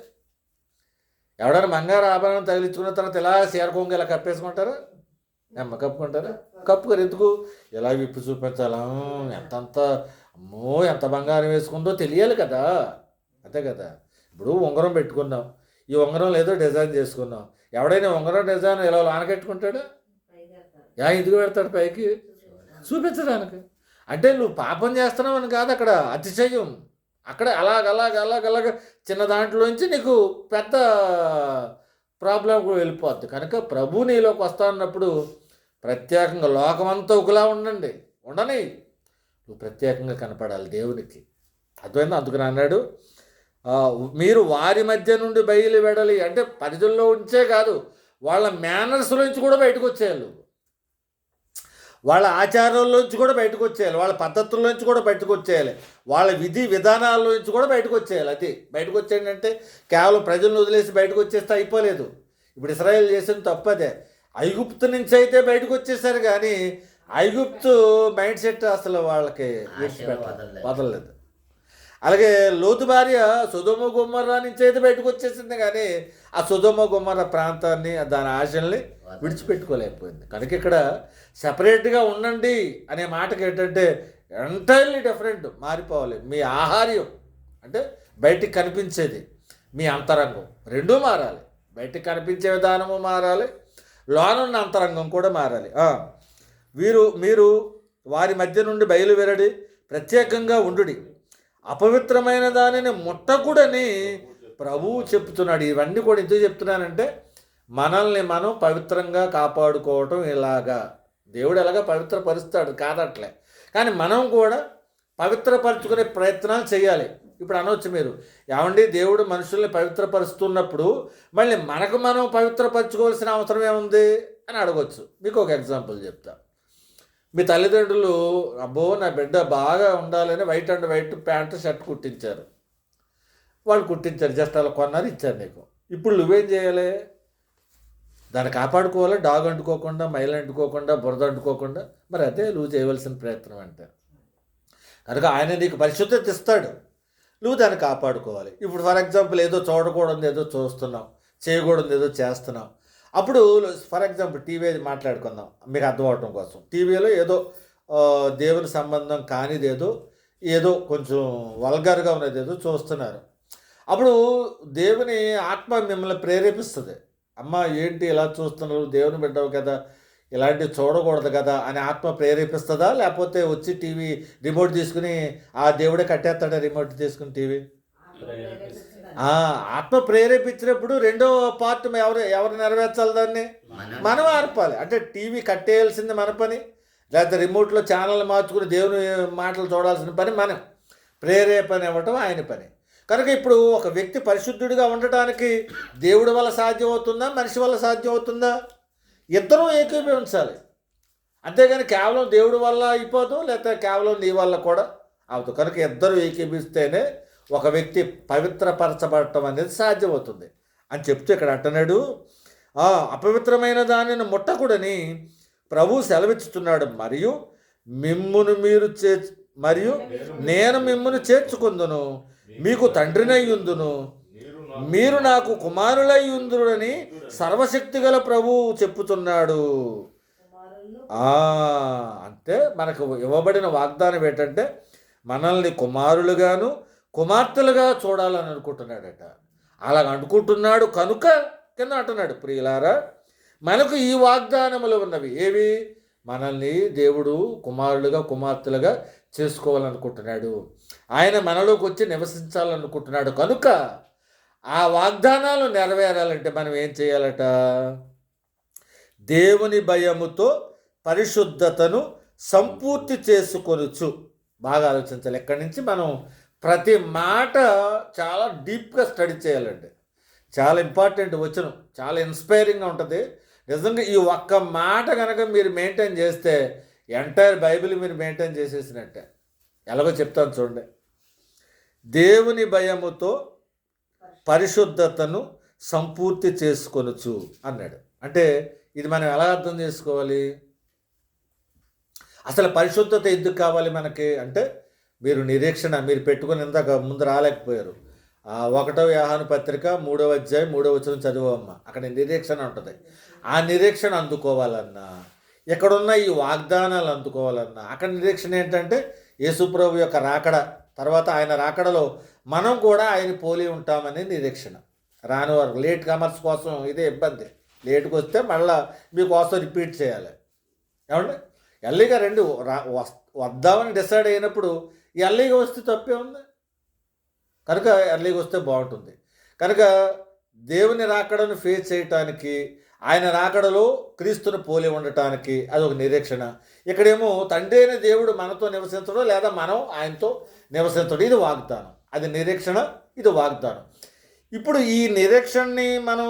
ఎవడైనా బంగారు ఆభరణం తగిలించుకున్న తర్వాత ఇలా చీర కొంగు ఇలా కప్పేసుకుంటారా? అమ్మ కప్పుకుంటారా? కప్పుకోరు. ఎందుకు? ఇలా విప్పి చూపించాలా, అమ్మో ఎంత బంగారం వేసుకుందో తెలియాలి కదా, అంతే కదా. ఇప్పుడు ఉంగరం పెట్టుకున్నాం, ఈ ఉంగరం ఏదో డిజైన్ చేసుకున్నాం, ఎవడైనా ఉంగరం డిజైన్ ఇలా ఆనకెట్టుకుంటాడా? ఎందుకు పెడతాడు? పైకి చూపించడానికి. అంటే నువ్వు పాపం చేస్తున్నావు అని కాదు, అక్కడ అతిశయం. అక్కడ అలాగ చిన్న దాంట్లోంచి నీకు పెద్ద ప్రాబ్లం వెళ్ళిపోద్ది. కనుక ప్రభు నీలోకి వస్తా అన్నప్పుడు ప్రత్యేకంగా లోకమంతా ఒకలా ఉండని నువ్వు ప్రత్యేకంగా కనపడాలి దేవునికి. అర్థమైంది? అందుకని అన్నాడు, మీరు వారి మధ్య నుండి బయలు వెడలి, అంటే పరిధుల్లో ఉంచే కాదు, వాళ్ళ మేనర్స్లోంచి కూడా బయటకు వచ్చేయాలి, వాళ్ళ ఆచారాల్లోంచి కూడా బయటకు వచ్చేయాలి, వాళ్ళ పద్ధతుల్లోంచి కూడా బయటకు వచ్చేయాలి, వాళ్ళ విధి విధానాల్లోంచి కూడా బయటకు వచ్చేయాలి. అది బయటకు వచ్చేయండి కేవలం ప్రజలను వదిలేసి బయటకు వచ్చేస్తే అయిపోలేదు. ఇప్పుడు ఇశ్రాయేల్ చేసిన తప్పదే. ఐగుప్తు నుంచి అయితే బయటకు వచ్చేసారు, కానీ ఐగుప్తు మైండ్ సెట్ అసలు వాళ్ళకి వదలలేదు. అలాగే లోతు భార్య సొదొమ గొమొర్రా నుంచి అయితే బయటకు వచ్చేసింది, కానీ ఆ సొదొమ గొమొర్రా ప్రాంతాన్ని, దాని ఆశల్ని విడిచిపెట్టుకోలేకపోయింది. కనుక ఇక్కడ సపరేట్గా ఉండండి అనే మాటకి ఏంటంటే ఎంటైర్లీ డిఫరెంట్, మారిపోవాలి. మీ ఆహార్యం అంటే బయటికి కనిపించేది, మీ అంతరంగం రెండూ మారాలి. బయటికి కనిపించే విధానము మారాలి, లోనున్న అంతరంగం కూడా మారాలి. మీరు వారి మధ్య నుండి బయలువెరడి ప్రత్యేకంగా ఉండుడి, అపవిత్రమైన దానిని ముట్టకూడని ప్రభువు చెప్తున్నాడు. ఇవన్నీ కూడా ఎందుకు చెప్తున్నానంటే మనల్ని మనం పవిత్రంగా కాపాడుకోవటం. ఇలాగా దేవుడు ఎలాగా పవిత్రపరుస్తాడు కాదట్లే, కానీ మనం కూడా పవిత్రపరచుకునే ప్రయత్నాలు చేయాలి. ఇప్పుడు అనవచ్చు మీరు, ఏమండి దేవుడు మనుషుల్ని పవిత్రపరుస్తున్నప్పుడు మళ్ళీ మనకు మనం పవిత్రపరచుకోవాల్సిన అవసరం ఏముంది అని అడగవచ్చు. మీకు ఒక ఎగ్జాంపుల్ చెప్తా. మీ తల్లిదండ్రులు అబ్బో నా బిడ్డ బాగా ఉండాలని white and white pant shirt కుట్టించారు, వాళ్ళు కుట్టించారు, జస్ట్ అలా కొన్నారు, ఇచ్చారు నీకు. ఇప్పుడు నువ్వేం చేయాలి? దాన్ని కాపాడుకోవాలి, డాగ్ అంటుకోకుండా, మైలు అంటుకోకుండా, బురద అంటుకోకుండా. మరి అదే నువ్వు చేయవలసిన ప్రయత్నం అంటే. కనుక ఆయన నీకు పరిశుద్ధత ఇస్తాడు, నువ్వు దాన్ని కాపాడుకోవాలి. ఇప్పుడు ఫర్ ఎగ్జాంపుల్ ఏదో చూడకూడదు ఏదో చూస్తున్నావు, చేయకూడదు ఏదో చేస్తున్నావు. అప్పుడు ఫర్ ఎగ్జాంపుల్ టీవీ మాట్లాడుకుందాం మీకు అర్థం అవటం కోసం. టీవీలో ఏదో దేవుని సంబంధం కానిదేదో, ఏదో కొంచెం వల్గర్గా ఉన్నది ఏదో చూస్తున్నారు. అప్పుడు దేవుని ఆత్మ మిమ్మల్ని ప్రేరేపిస్తుంది, అమ్మ ఏంటి ఇలా చూస్తున్నారు, దేవుని బిడ్డవు కదా, ఇలాంటివి చూడకూడదు కదా అని ఆత్మ ప్రేరేపిస్తుందా? లేకపోతే వచ్చి టీవీ రిమోట్ తీసుకుని ఆ దేవుడే కట్టేస్తాడా రిమోట్ తీసుకుని టీవీ? ఆత్మ ప్రేరేపించినప్పుడు రెండో పార్ట్ ఎవరు నెరవేర్చాలి? దాన్ని మనం ఆర్పాలి. అంటే టీవీ కట్టేయాల్సింది మన పని, లేకపోతే రిమోట్లో ఛానల్ మార్చుకుని దేవుని మాటలు చూడాల్సిన పని మనం, ప్రేరేపణ ఇవ్వటం ఆయన పని. కనుక ఇప్పుడు ఒక వ్యక్తి పరిశుద్ధుడిగా ఉండటానికి దేవుడి వల్ల సాధ్యం అవుతుందా, మనిషి వల్ల సాధ్యం అవుతుందా? ఇద్దరూ ఏకీభవించాలి. అంతేగాని కేవలం దేవుడి వల్ల అయిపోదు, లేకపోతే కేవలం నీ వల్ల కూడా అవుతుంది. కనుక ఇద్దరు ఏకీభిస్తేనే ఒక వ్యక్తి పవిత్రపరచబడటం అనేది సాధ్యమవుతుంది అని చెప్తూ ఇక్కడ అంటున్నాడు, అపవిత్రమైన దానిని ముట్టకూడని ప్రభు సెలవిచ్చుతున్నాడు. మరియు మిమ్మును మీరు మరియు నేను మిమ్మును చేర్చుకుందును, మీకు తండ్రినయ్యుందును, మీరు నాకు కుమారులయ్యుందురని సర్వశక్తిగల ప్రభువు చెప్పుతున్నాడు. అంటే మనకు ఇవ్వబడిన వాగ్దానం ఏంటంటే మనల్ని కుమారులుగాను కుమార్తెలుగా చూడాలని అనుకుంటున్నాడట. అలా అనుకుంటున్నాడు కనుక కింద అంటున్నాడు, ప్రియులారా మనకు ఈ వాగ్దానములు ఉన్నవి ఏవి? మనల్ని దేవుడు కుమారులుగా కుమార్తెలుగా చేసుకోవాలనుకుంటున్నాడు. ఆయన మనలోకి వచ్చి నివసించాలనుకుంటున్నాడు కనుక ఆ వాగ్దానాలు నెరవేరాలంటే మనం ఏం చేయాలట? దేవుని భయముతో పరిశుద్ధతను సంపూర్తి చేసుకొనుచు. బాగా ఆలోచించాలి. ఎక్కడి నుంచి మనం ప్రతి మాట చాలా డీప్గా స్టడీ చేయాలండి. చాలా ఇంపార్టెంట్ వచనం, చాలా ఇన్స్పైరింగ్గా ఉంటుంది. నిజంగా ఈ ఒక్క మాట కనుక మీరు మెయింటైన్ చేస్తే ఎంటైర్ బైబిల్ మీరు మెయింటైన్ చేసేసినట్టే. ఎలాగో చెప్తాను చూడండి. దేవుని భయముతో పరిశుద్ధతను సంపూర్తి చేసుకొనుచు అన్నాడు. అంటే ఇది మనం ఎలా అర్థం చేసుకోవాలి? అసలు పరిశుద్ధత ఎందుకు కావాలి మనకి అంటే, మీరు నిరీక్షణ మీరు పెట్టుకుని ఇందాక ముందు రాలేకపోయారు. 1వ యోహాను పత్రిక 3వ అధ్యాయం 3వ వచనం చదువమ్మ. అక్కడ నిరీక్షణ ఉంటుంది. ఆ నిరీక్షణ అందుకోవాలన్నా, ఇక్కడున్న ఈ వాగ్దానాలు అందుకోవాలన్నా, అక్కడ నిరీక్షణ ఏంటంటే యేసుప్రభు యొక్క రాకడ, తర్వాత ఆయన రాకడలో మనం కూడా ఆయన పోలి ఉంటామని నిరీక్షణ. రాని వారు లేట్ కమర్స్ కోసం ఇదే ఇబ్బంది. లేట్కి వస్తే మళ్ళీ మీకోసం రిపీట్ చేయాలి. ఏమండి? ఎల్లీగా రెండు వద్దామని డిసైడ్ అయినప్పుడు ఎల్లీగా వస్తే తప్పే ఉంది. కనుక ఎర్లీగా వస్తే బాగుంటుంది. కనుక దేవుని రాకడను ఫేస్ చేయటానికి, ఆయన రాకడలో క్రీస్తును పోలి ఉండటానికి అది ఒక నిరీక్షణ. ఇక్కడేమో తండ్రి అయిన దేవుడు మనతో నివసించడం, లేదా మనం ఆయనతో నివసించడం, ఇది వాగ్దానం. అది నిరీక్షణ, ఇది వాగ్దానం. ఇప్పుడు ఈ నిరీక్షణని మనం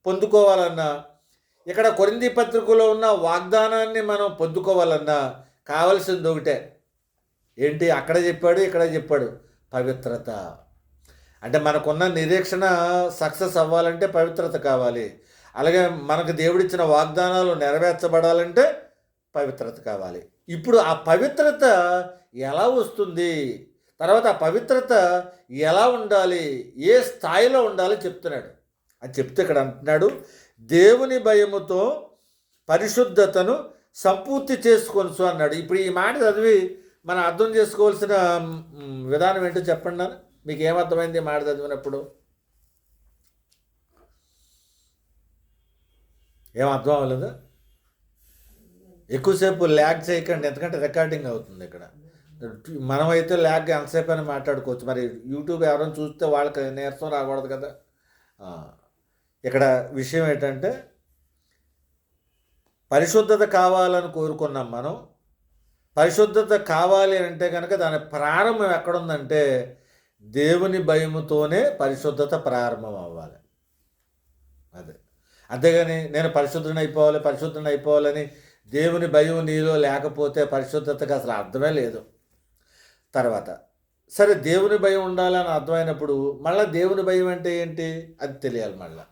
పొందుకోవాలన్నా, ఇక్కడ కొరింథీ పత్రికలో ఉన్న వాగ్దానాన్ని మనం పొందుకోవాలన్నా కావలసింది ఒకటే. ఏంటి? అక్కడ చెప్పాడు, ఇక్కడ చెప్పాడు, పవిత్రత. అంటే మనకున్న నిరీక్షణ సక్సెస్ అవ్వాలంటే పవిత్రత కావాలి. అలాగే మనకు దేవుడిచ్చిన వాగ్దానాలు నెరవేర్చబడాలంటే పవిత్రత కావాలి. ఇప్పుడు ఆ పవిత్రత ఎలా వస్తుంది, తర్వాత ఆ పవిత్రత ఎలా ఉండాలి, ఏ స్థాయిలో ఉండాలి చెప్తున్నాడు. అని చెప్తే ఇక్కడ అంటున్నాడు, దేవుని భయముతో పరిశుద్ధతను సంపూర్తి చేసుకొనుచు అన్నాడు. ఇప్పుడు ఈ మాట చదివి మనం అర్థం చేసుకోవాల్సిన విధానం ఏంటో చెప్పండి. నాన్న మీకు ఏమర్థమైంది మాట చదివినప్పుడు? ఏం అర్థం అవ్వలేదు? ఎక్కువసేపు ల్యాగ్ చేయకండి, ఎందుకంటే రికార్డింగ్ అవుతుంది. ఇక్కడ మనమైతే ల్యాగ్ ఎంతసేపు అని మాట్లాడుకోవచ్చు. మరి యూట్యూబ్ ఎవరైనా చూస్తే వాళ్ళకి నీరసం రాకూడదు కదా. ఇక్కడ విషయం ఏంటంటే, పరిశుద్ధత కావాలని కోరుకున్నాం మనం. పరిశుద్ధత కావాలి అంటే కనుక దాని ప్రారంభం ఎక్కడుందంటే దేవుని భయముతోనే పరిశుద్ధత ప్రారంభం అవ్వాలి. అదే, అంతేగాని నేను పరిశుద్ధుని అయిపోవాలని దేవుని భయం నీలో లేకపోతే పరిశుద్ధతకు అసలు అర్థమే లేదు. తర్వాత సరే, దేవుని భయం ఉండాలని అర్థమైనప్పుడు మళ్ళీ దేవుని భయం అంటే ఏంటి అది తెలియాలి. మళ్ళీ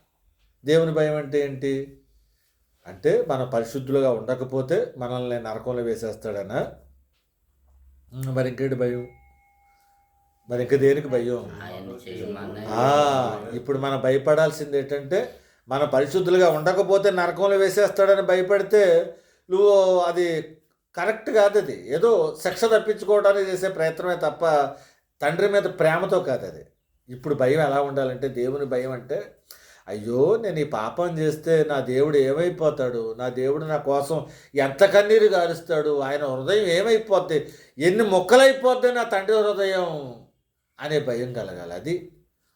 దేవుని భయం అంటే ఏంటి అంటే, మనం పరిశుద్ధులుగా ఉండకపోతే మనల్ని నరకంలో వేసేస్తాడనా? మరి ఇంకేంటి భయం? మరి ఇంక దేనికి భయం? ఇప్పుడు మనం భయపడాల్సింది ఏంటంటే, మన పరిశుద్ధులుగా ఉండకపోతే నరకంలో వేసేస్తాడని భయపడితే నువ్వు అది కరెక్ట్ కాదు. అది ఏదో శిక్ష తప్పించుకోవడానికి చేసే ప్రయత్నమే తప్ప తండ్రి మీద ప్రేమతో కాదు అది. ఇప్పుడు భయం ఎలా ఉండాలంటే, దేవుని భయం అంటే, అయ్యో నేను ఈ పాపం చేస్తే నా దేవుడు ఏమైపోతాడు, నా దేవుడు నా కోసం ఎంత కన్నీరు గారుస్తాడు, ఆయన హృదయం ఏమైపోద్ది, ఎన్ని ముక్కలైపోద్ది నా తండ్రి హృదయం అనే భయం కలగాలి. అది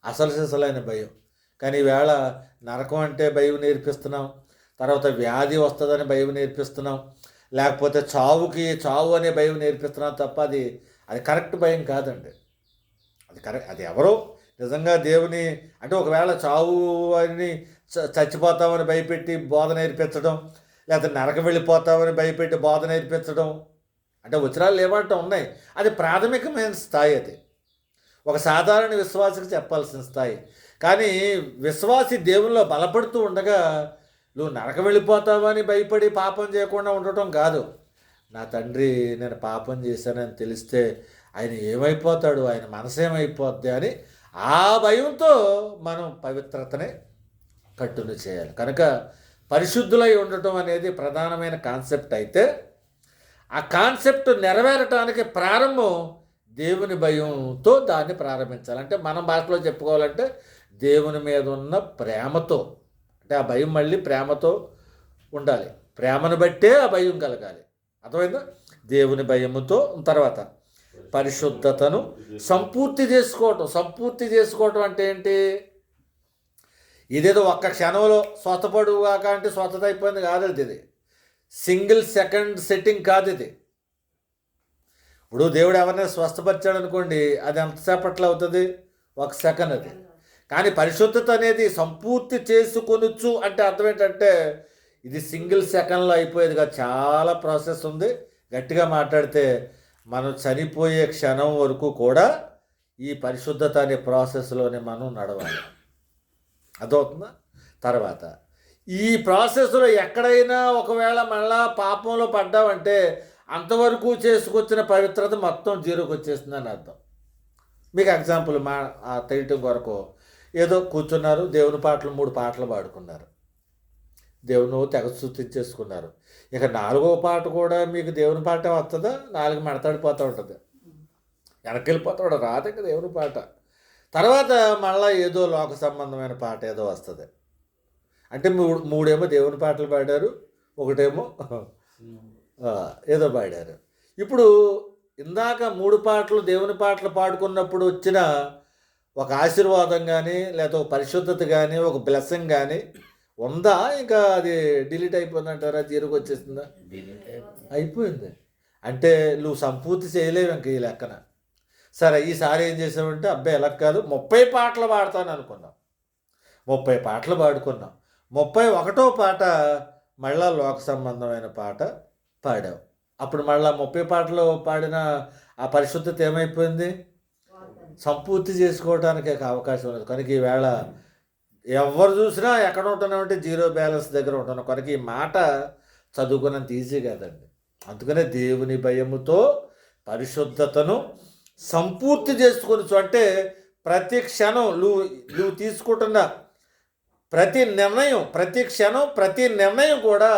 అసలు సిసలైన భయం. కానీ ఈవేళ నరకం అంటే భయం నేర్పిస్తున్నాం, తర్వాత వ్యాధి వస్తుందని భయం నేర్పిస్తున్నాం, లేకపోతే చావు అనే భయం నేర్పిస్తున్నాం తప్ప అది కరెక్ట్ భయం కాదండి. అది ఎవరో నిజంగా దేవుని అంటే ఒకవేళ చావు అని చచ్చిపోతామని భయపెట్టి బోధ నేర్పించడం, లేకపోతే నరకం వెళ్ళిపోతామని భయపెట్టి బోధ నేర్పించడం, అంటే వచనాలు లేవంటే ఉన్నాయి. అది ప్రాథమికమైన స్థాయి. అది ఒక సాధారణ విశ్వాసికి చెప్పాల్సిన స్థాయి. కానీ విశ్వాసి దేవునిలో బలపడుతూ ఉండగా నువ్వు నరకం వెళ్ళిపోతావని భయపడి పాపం చేయకుండా ఉండటం కాదు. నా తండ్రి నేను పాపం చేశానని తెలిస్తే ఆయన ఏమైపోతాడు, ఆయన మనసు ఏమైపోద్ది అని ఆ భయంతో మనం పవిత్రతని కట్టును చేయాలి. కనుక పరిశుద్ధులై ఉండటం అనేది ప్రధానమైన కాన్సెప్ట్ అయితే ఆ కాన్సెప్ట్ నెరవేరటానికి ప్రారంభం దేవుని భయంతో దాన్ని ప్రారంభించాలి. అంటే మనం భాషలో చెప్పుకోవాలంటే దేవుని మీద ఉన్న ప్రేమతో, అంటే ఆ భయం మళ్ళీ ప్రేమతో ఉండాలి. ప్రేమను బట్టే ఆ భయం కలగాలి. అర్థమైందా? దేవుని భయముతో, తర్వాత పరిశుద్ధతను సంపూర్తి చేసుకోవటం. సంపూర్తి చేసుకోవటం అంటే ఏంటి? ఇదేదో ఒక్క క్షణంలో స్వతపడుగాక అంటే స్వతత అయిపోయింది కాదు. ఇది సింగిల్ సెకండ్ సెట్టింగ్ కాదు ఇది. ఇప్పుడు దేవుడు ఎవరైనా స్వస్థపరిచాడు అనుకోండి, అది ఎంతసేపట్లో అవుతుంది? ఒక సెకండ్ అది. కానీ పరిశుద్ధత అనేది సంపూర్తి చేసుకొనొచ్చు అంటే అర్థం ఏంటంటే ఇది సింగిల్ సెకండ్లో అయిపోయేది కాదు, చాలా ప్రాసెస్ ఉంది. గట్టిగా మాట్లాడితే మనం చనిపోయే క్షణం వరకు కూడా ఈ పరిశుద్ధత అనే ప్రాసెస్లోనే మనం నడవాలి. అదవుతుందా? తర్వాత ఈ ప్రాసెస్లో ఎక్కడైనా ఒకవేళ మళ్ళా పాపంలో పడ్డామంటే అంతవరకు చేసుకొచ్చిన పవిత్రత మొత్తం జీరోకి వచ్చేస్తుందని అర్థం. మీకు ఎగ్జాంపుల్ తెలియటం కొరకు, ఏదో కూర్చున్నారు, దేవుని పాటలు 3 పాటలు పాడుకున్నారు, దేవుని తెగ స్తుతించేసుకున్నారు. ఇక 4వ పాట కూడా మీకు దేవుని పాట వస్తుందా? 4 మెడతాడిపోతూ ఉంటుంది, వెనక్కి వెళ్ళిపోతాడు, రాదు ఇంకా దేవుని పాట. తర్వాత మళ్ళీ ఏదో లోక సంబంధమైన పాట ఏదో వస్తుంది. అంటే 3 దేవుని పాటలు పాడారు, ఒకటేమో ఏదో పాడారు. ఇప్పుడు ఇందాక 3 పాటలు దేవుని పాటలు పాడుకున్నప్పుడు వచ్చిన ఒక ఆశీర్వాదం కానీ, లేకపోతే ఒక పరిశుద్ధత కానీ, ఒక బ్లెస్సింగ్ కానీ ఉందా? ఇంకా అది డిలీట్ అయిపోయిందంటారా? జీరోకి వచ్చేసిందా? అయిపోయింది. అంటే నువ్వు సంపూర్తి చేయలేవు ఇంక ఈ లెక్కన. సరే, ఈసారి ఏం చేసామంటే అబ్బాయి ఎలా కాదు, 30 పాటలు పాడతాను అనుకున్నాం. 30 పాటలు పాడుకున్నాం. 31వ పాట మళ్ళా లోక సంబంధమైన పాట పాడావు. అప్పుడు మళ్ళీ 30 పాటలు పాడిన ఆ పరిశుద్ధత ఏమైపోయింది? సంపూర్తి చేసుకోవడానికి అవకాశం లేదు. కనుక ఈవేళ ఎవరు చూసినా ఎక్కడ ఉంటున్నామంటే జీరో బ్యాలెన్స్ దగ్గర ఉంటున్నాం. కనుక ఈ మాట చదువుకున్నంత ఈజీ కాదండి. అందుకనే దేవుని భయముతో పరిశుద్ధతను సంపూర్తి చేసుకోవచ్చు. అంటే ప్రతి క్షణం నువ్వు తీసుకుంటున్న ప్రతి నిర్ణయం, ప్రతి క్షణం, ప్రతి నిర్ణయం కూడా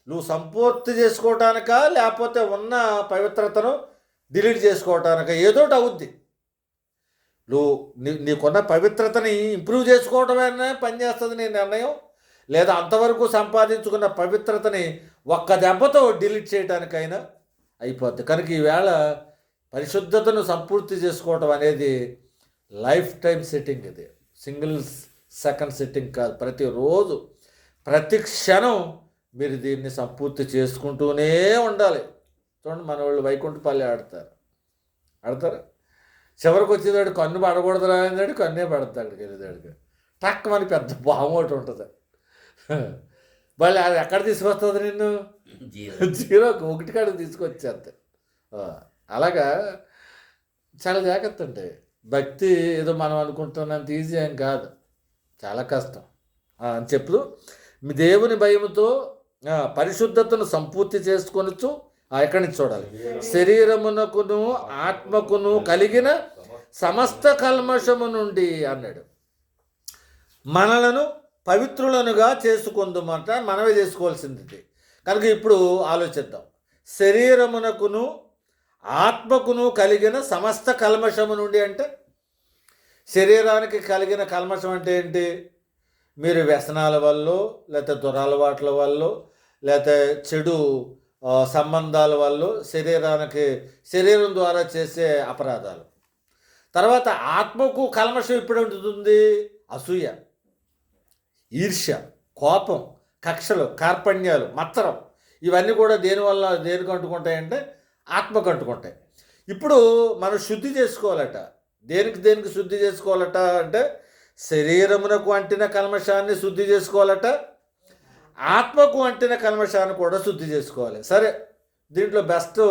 నువ్వు సంపూర్తి చేసుకోవటానికా లేకపోతే ఉన్న పవిత్రతను డిలీట్ చేసుకోవటానికా ఏదోటి అవుద్ది. నీకున్న పవిత్రతని ఇంప్రూవ్ చేసుకోవటమైనా పనిచేస్తుంది నీ నిర్ణయం, లేదా అంతవరకు సంపాదించుకున్న పవిత్రతని ఒక్క దెబ్బతో డిలీట్ చేయడానికైనా అయిపోద్ది. కనుక ఈవేళ పరిశుద్ధతను సంపూర్తి చేసుకోవటం అనేది లైఫ్ టైం సెట్టింగ్. ఇది సింగిల్ సెకండ్ సెట్టింగ్ కాదు. ప్రతిరోజు ప్రతి క్షణం మీరు దీన్ని సంపూర్తి చేసుకుంటూనే ఉండాలి. చూడండి, మన వాళ్ళు వైకుంఠపల్లి ఆడతారు. చివరికి వచ్చేదాడు కన్ను పడకూడదురా అనేదాడు, కన్నే పడతాడు. వెళ్ళేదాడికి టక్ మనకి పెద్ద బాము ఒకటి ఉంటుంది. మళ్ళీ అది ఎక్కడ తీసుకొస్తుంది? నిన్ను జీరోకి 1 కాడికి తీసుకొచ్చేంత. అలాగా చాలా జాగ్రత్త ఉంటాయి. భక్తి ఏదో మనం అనుకుంటున్నంత ఈజీ ఏం కాదు, చాలా కష్టం అని చెప్పుడు. మీ దేవుని భయముతో పరిశుద్ధతను సంపూర్తి చేసుకొనొచ్చు. ఎక్కడి నుంచి చూడాలి? శరీరమునకును ఆత్మకును కలిగిన సమస్త కల్మషము నుండి అన్నాడు. మనలను పవిత్రులనుగా చేసుకుందామంట. మనమే చేసుకోవాల్సింది. కనుక ఇప్పుడు ఆలోచిద్దాం. శరీరమునకును ఆత్మకును కలిగిన సమస్త కల్మషము నుండి అంటే శరీరానికి కలిగిన కల్మషం అంటే ఏంటి? మీరు వ్యసనాల వల్ల, లేకపోతే దురలవాట్ల వల్ల, లేకపోతే చెడు సంబంధాల వల్ల శరీరం ద్వారా చేసే అపరాధాలు. తర్వాత ఆత్మకు కల్మషం ఇప్పుడు ఉంటుంది. అసూయ, ఈర్ష్య, కోపం, కక్షలు, కార్పణ్యాలు, మత్సరం, ఇవన్నీ కూడా దేనికి అంటుకుంటాయంటే ఆత్మకు అంటుకుంటాయి. ఇప్పుడు మనం శుద్ధి చేసుకోవాలట. దేనికి శుద్ధి చేసుకోవాలట అంటే శరీరమునకు అంటిన కల్మషాన్ని శుద్ధి చేసుకోవాలట, ఆత్మకు అంటిన కల్మషాన్ని కూడా శుద్ధి చేసుకోవాలి. సరే, దీంట్లో బెస్ట్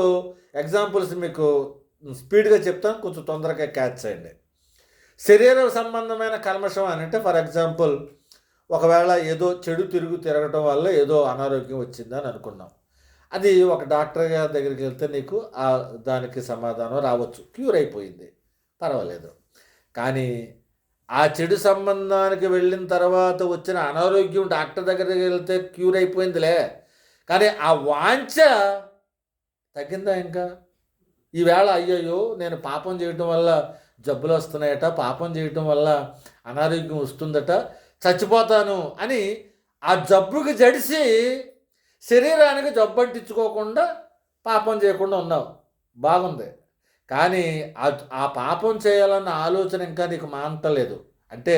ఎగ్జాంపుల్స్ మీకు స్పీడ్గా చెప్తాను, కొంచెం తొందరగా క్యాచ్ చేయండి. శరీర సంబంధమైన కల్మషం అని అంటే ఫర్ ఎగ్జాంపుల్, ఒకవేళ ఏదో చెడు తిరగటం వల్ల ఏదో అనారోగ్యం వచ్చిందని అనుకున్నాం. అది ఒక డాక్టర్ గారి దగ్గరికి వెళ్తే నీకు దానికి సమాధానం రావచ్చు, క్యూర్ అయిపోయింది, పర్వాలేదు. కానీ ఆ చెడు సంబంధానికి వెళ్ళిన తర్వాత వచ్చిన అనారోగ్యం డాక్టర్ దగ్గరికి వెళ్తే క్యూర్ అయిపోయిందిలే, కానీ ఆ వాంఛ తగ్గిందా ఇంకా? ఈవేళ అయ్యయ్యో నేను పాపం చేయటం వల్ల జబ్బులు వస్తున్నాయట, పాపం చేయటం వల్ల అనారోగ్యం వస్తుందట, చచ్చిపోతాను అని ఆ జబ్బుకి జడిసి శరీరానికి జబ్బు అంటించుకోకుండా పాపం చేయకుండా ఉన్నావు, బాగుంది. కానీ ఆ పాపం చేయాలన్న ఆలోచన ఇంకా నీకు మాంటలేదు. అంటే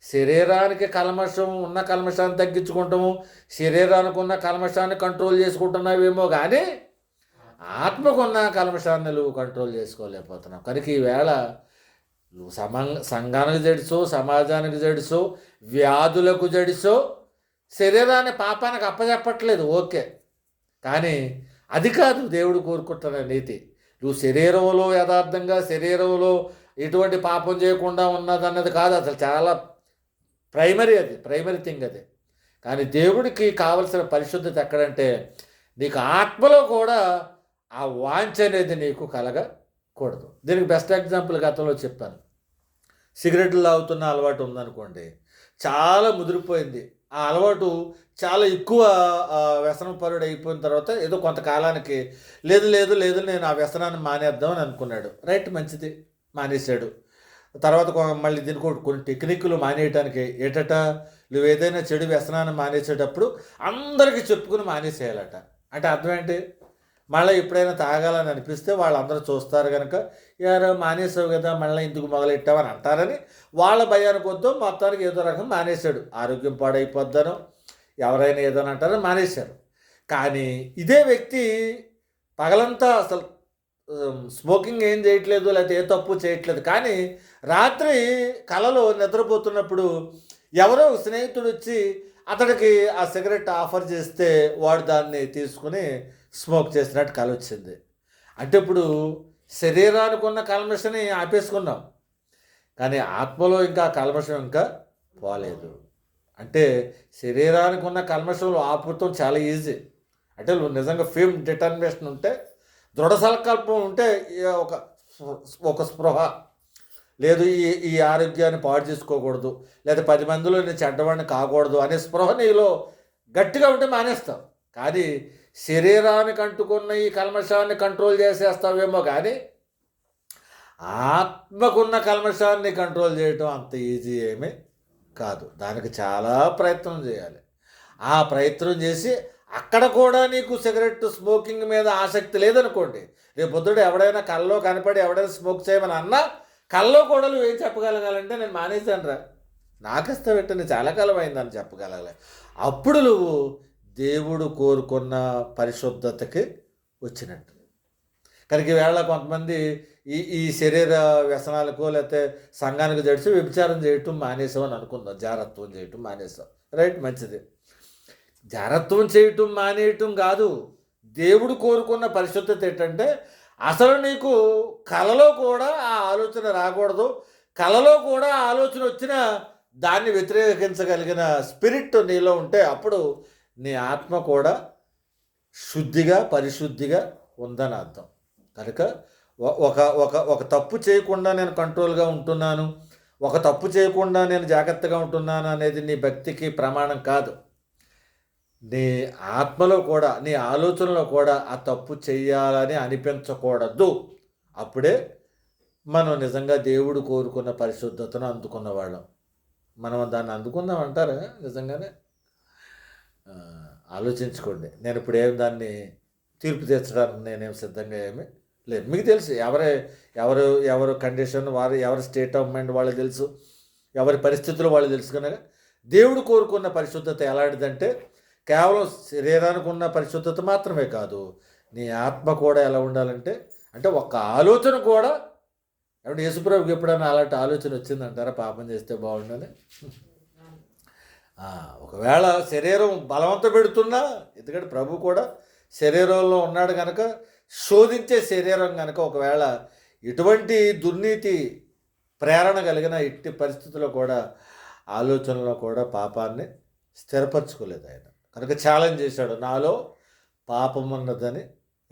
శరీరానికి కల్మషం ఉన్న కల్మషాన్ని తగ్గించుకుంటాము, శరీరానికి ఉన్న కల్మషాన్ని కంట్రోల్ చేసుకుంటున్నావేమో కానీ ఆత్మకున్న కల్మషాన్ని నువ్వు కంట్రోల్ చేసుకోలేకపోతున్నావు. కనుక ఈవేళ నువ్వు సంఘానికి జడిసో, సమాజానికి జడిసో, వ్యాధులకు జడిసో శరీరాన్ని పాపానికి అప్పచెప్పట్లేదు, ఓకే. కానీ అది కాదు దేవుడు కోరుకుంటున్న నీతి. నువ్వు శరీరంలో యథార్థంగా శరీరంలో ఎటువంటి పాపం చేయకుండా ఉన్నదన్నది కాదు, అసలు చాలా ప్రైమరీ, అది ప్రైమరీ థింగ్ అది. కానీ దేవుడికి కావలసిన పరిశుద్ధత ఎక్కడంటే నీకు ఆత్మలో కూడా ఆ వాంఛ అనేది నీకు కలగకూడదు. దీనికి బెస్ట్ ఎగ్జాంపుల్ గతంలో చెప్పాను. సిగరెట్లు తాగుతున్న అలవాటు ఉందనుకోండి, చాలా ముదిరిపోయింది, ఆ అలవాటు చాలా ఎక్కువ వ్యసనం పరుడు అయిపోయిన తర్వాత ఏదో కొంతకాలానికి లేదు లేదు లేదు నేను ఆ వ్యసనాన్ని మానేద్దామని అనుకున్నాడు, రైట్, మంచిది, మానేశాడు. తర్వాత మళ్ళీ దీనికి కొన్ని టెక్నిక్లు మానేయటానికి ఏటట, నువ్వు ఏదైనా చెడు వ్యసనాన్ని మానేసేటప్పుడు అందరికీ చెప్పుకుని మానేసేయాలట. అంటే అర్థం ఏంటి? మళ్ళీ ఎప్పుడైనా తాగాలని అనిపిస్తే వాళ్ళందరూ చూస్తారు కనుక యారో మానేసావు కదా మళ్ళీ ఇందుకు మొదలెట్టావని అంటారని వాళ్ళ భయానికి వద్దు మొత్తానికి ఏదో రకం మానేశాడు. ఆరోగ్యం పాడైపోద్దనో ఎవరైనా ఏదైనా అంటారో మానేశారు. కానీ ఇదే వ్యక్తి పగలంతా అసలు స్మోకింగ్ ఏం చేయట్లేదు, లేకపోతే ఏ తప్పు చేయట్లేదు, కానీ రాత్రి కలలో నిద్రపోతున్నప్పుడు ఎవరో స్నేహితుడు వచ్చి అతడికి ఆ సిగరెట్ ఆఫర్ చేస్తే వాడు దాన్ని తీసుకుని స్మోక్ చేసినట్టు కల వచ్చింది. అంటే ఇప్పుడు శరీరానికి ఉన్న కల్మషని ఆపేసుకున్నాం, కానీ ఆత్మలో ఇంకా కల్మషం ఇంకా పోలేదు. అంటే శరీరానికి ఉన్న కల్మషంలో ఆపుతం చాలా ఈజీ. అంటే నువ్వు నిజంగా ఫేమ్ డిటర్మినేషన్ ఉంటే, దృఢ సంకల్పం ఉంటే, ఒక స్పృహ లేదు ఈ ఆరోగ్యాన్ని పాడు చేసుకోకూడదు, లేదా 10 మందిలో నేను చెడ్డవాడిని కాకూడదు అనే స్పృహ నీలో గట్టిగా ఉంటే మానేస్తావు. కానీ శరీరానికి అంటుకున్న ఈ కల్మషాన్ని కంట్రోల్ చేసేస్తావేమో, కానీ ఆత్మకున్న కల్మషాన్ని కంట్రోల్ చేయటం అంత ఈజీ ఏమీ కాదు. దానికి చాలా ప్రయత్నం చేయాలి. ఆ ప్రయత్నం చేసి అక్కడ కూడా నీకు సిగరెట్ స్మోకింగ్ మీద ఆసక్తి లేదనుకోండి, రేపు పొద్దుడు ఎవడైనా కల్లో కనపడి ఎవడైనా స్మోక్ చేయమని అన్నా కల్లో కూడా నువ్వు ఏం చెప్పగలగాలంటే నేను మానేశాను రా, నాకిస్తా పెట్టని చాలా కాలం అయిందని చెప్పగలగాలి. అప్పుడు నువ్వు దేవుడు కోరుకున్న పరిశుద్ధతకి వచ్చినట్టు. కనుక ఈవేళ కొంతమంది ఈ శరీర వ్యసనాలకు లేకపోతే సంఘానికి జడిసి వ్యభిచారం చేయటం మానేసామని అనుకుందాం, జారత్వం చేయటం మానేసాం, రైట్, మంచిది. జారత్వం చేయటం మానేయటం కాదు, దేవుడు కోరుకున్న పరిశుద్ధత ఏంటంటే అసలు నీకు కలలో కూడా ఆ ఆలోచన రాకూడదు, కలలో కూడా ఆ ఆలోచన వచ్చినా దాన్ని వ్యతిరేకించగలిగిన స్పిరిట్ నీలో ఉంటే అప్పుడు నీ ఆత్మ కూడా శుద్ధిగా పరిశుద్ధిగా ఉందని అర్థం. కనుక ఒక తప్పు చేయకుండా నేను కంట్రోల్గా ఉంటున్నాను, ఒక తప్పు చేయకుండా నేను జాగ్రత్తగా ఉంటున్నాను అనేది నీ భక్తికి ప్రమాణం కాదు. నీ ఆత్మలో కూడా నీ ఆలోచనలో కూడా ఆ తప్పు చెయ్యాలని అనిపించకూడదు. అప్పుడే మనం నిజంగా దేవుడు కోరుకున్న పరిశుద్ధతను అందుకున్న వాళ్ళం. మనం దాన్ని అందుకుందాం అంటారా? నిజంగానే ఆలోచించుకోండి. నేను ఇప్పుడు దాన్ని తీర్పు తీర్చడానికి నేనేం సిద్ధంగా ఏమీ లేదు. మీకు తెలుసు ఎవరు కండిషన్ వారు, ఎవరి స్టేట్ ఆఫ్ మైండ్ వాళ్ళకి తెలుసు, ఎవరి పరిస్థితులు వాళ్ళు తెలుసు. కనుక దేవుడు కోరుకున్న పరిశుద్ధత ఎలాంటిదంటే కేవలం శరీరానికి ఉన్న పరిశుద్ధత మాత్రమే కాదు, నీ ఆత్మ కూడా ఎలా ఉండాలంటే, అంటే ఒక ఆలోచన కూడా. ఏమంటే యేసుప్రభుకి ఎప్పుడైనా అలాంటి ఆలోచన వచ్చిందంటారా పాపం చేస్తే బాగుండని? ఒకవేళ శరీరం బలవంత పెడుతున్నా, ఎందుకంటే ప్రభు కూడా శరీరంలో ఉన్నాడు కనుక, శోధించే శరీరం కనుక ఒకవేళ ఎటువంటి దుర్నీతి ప్రేరణ కలిగిన ఎట్టి పరిస్థితుల్లో కూడా ఆలోచనలో కూడా పాపాన్ని స్థిరపరచుకోలేదు ఆయన. కనుక ఛాలెంజ్ చేశాడు, నాలో పాపం ఉన్నదని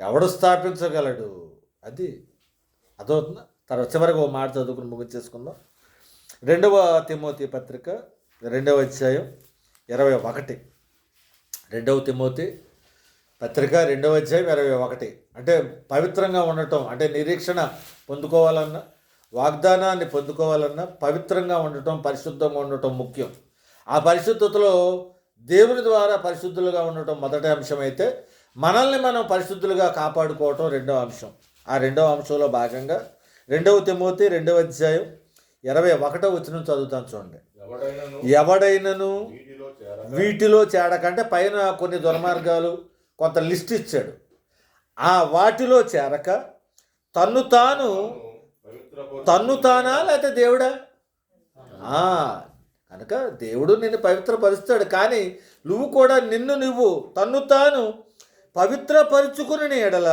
ఎవడు స్థాపించగలడు? అది అదవుతుందా? తర్వాత చివరికి ఒక మాట చదువుకుని ముగించేసుకుందాం. 2వ తిమోతి పత్రిక 2వ అధ్యాయం 21. 2వ తిమోతి పత్రిక 2వ అధ్యాయం 21. అంటే పవిత్రంగా ఉండటం అంటే నిరీక్షణ పొందుకోవాలన్నా, వాగ్దానాన్ని పొందుకోవాలన్నా పవిత్రంగా ఉండటం, పరిశుద్ధంగా ఉండటం ముఖ్యం. ఆ పరిశుద్ధతలో దేవుని ద్వారా పరిశుద్ధులుగా ఉండటం మొదటి అంశం అయితే, మనల్ని మనం పరిశుద్ధులుగా కాపాడుకోవటం రెండవ అంశం. ఆ రెండవ అంశంలో భాగంగా 2వ తిమోతి 2వ అధ్యాయం 21వ వచనం చదువుతాను చూడండి. ఎవడైనను వీటిలో చేరకంటే పైన కొన్ని దుర్మార్గాలు కొంత లిస్ట్ ఇచ్చాడు. ఆ వాటిలో చేరక తన్ను తానా లేకపోతే దేవుడా? కనుక దేవుడు నిన్ను పవిత్రపరుస్తాడు. కానీ నువ్వు కూడా నువ్వు తన్ను తాను పవిత్రపరుచుకుని ఎడల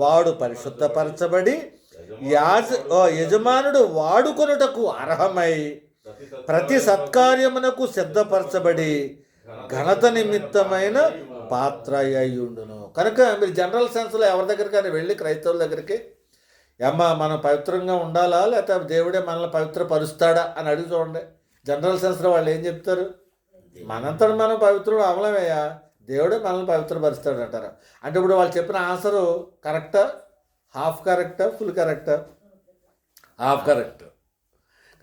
వాడు పరిశుద్ధపరచబడి యజమానుడు వాడుకొనుటకు అర్హమై ప్రతి సత్కార్యమునకు సిద్ధపరచబడి ఘనత నిమిత్తమైన పాత్ర అయ్యుండును. కనుక మీరు జనరల్ సెన్స్లో ఎవరి దగ్గరికి కానీ వెళ్ళి క్రైస్తవుల దగ్గరికి, అమ్మా మనం పవిత్రంగా ఉండాలా లేకపోతే దేవుడే మనల్ని పవిత్రపరుస్తాడా అని అడిగి చూడండి. జనరల్ సెన్స్లో వాళ్ళు ఏం చెప్తారు? మనంతటి మనం పవిత్రుడు అవలమయ్యా, దేవుడే మనల్ని పవిత్రపరుస్తాడు అంటారు. అంటే ఇప్పుడు వాళ్ళు చెప్పిన ఆన్సరు కరెక్టా, హాఫ్ కరెక్టా, ఫుల్ కరెక్టా? Half correct.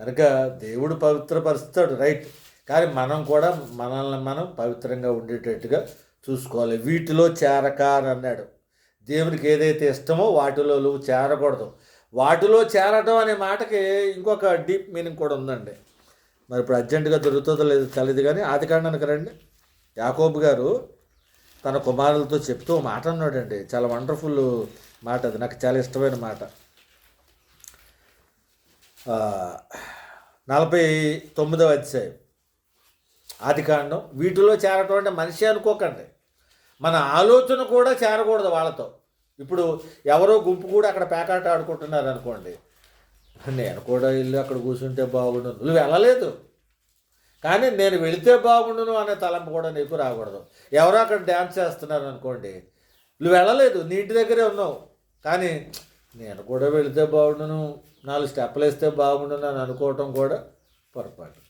కనుక దేవుడు పవిత్రపరుస్తాడు, రైట్. కానీ మనం కూడా మనల్ని మనం పవిత్రంగా ఉండేటట్టుగా చూసుకోవాలి. వీటిలో చేరక అని అన్నాడు. దేవునికి ఏదైతే ఇష్టమో వాటిలో నువ్వు చేరకూడదు. వాటిలో చేరటం అనే మాటకి ఇంకొక డీప్ మీనింగ్ కూడా ఉందండి. మరి ఇప్పుడు అర్జెంటుగా దొరుకుతుందో లేదో తెలియదు, కానీ ఆదికాండానికి రండి. యాకోబు గారు తన కుమారులతో చెప్తూ మాట అన్నాడండి. చాలా వండర్ఫుల్ మాట, అది నాకు చాలా ఇష్టమైన మాట. 49వ అధ్యాయం ఆదికాండం. వీటిలో చేరటం అంటే మనిషి అనుకోకండి, మన ఆలోచన కూడా చేరకూడదు వాళ్ళతో. ఇప్పుడు ఎవరో గుంపు కూడా అక్కడ పేకాట ఆడుకుంటున్నారు అనుకోండి, నేను కూడా వెళ్ళి అక్కడ కూర్చుంటే బాగుండు, నువ్వు వెళ్ళలేదు కానీ నేను వెళితే బాగుండును అనే తలంపు కూడా నీకు రాకూడదు. ఎవరో అక్కడ డ్యాన్స్ చేస్తున్నారు అనుకోండి, నువ్వు వెళ్ళలేదు, నీ ఇంటి దగ్గరే ఉన్నావు, కానీ నేను కూడా వెళితే బాగుండును, 4 స్టెప్పులు వేస్తే బాగుండును అని అనుకోవటం కూడా పొరపాటు.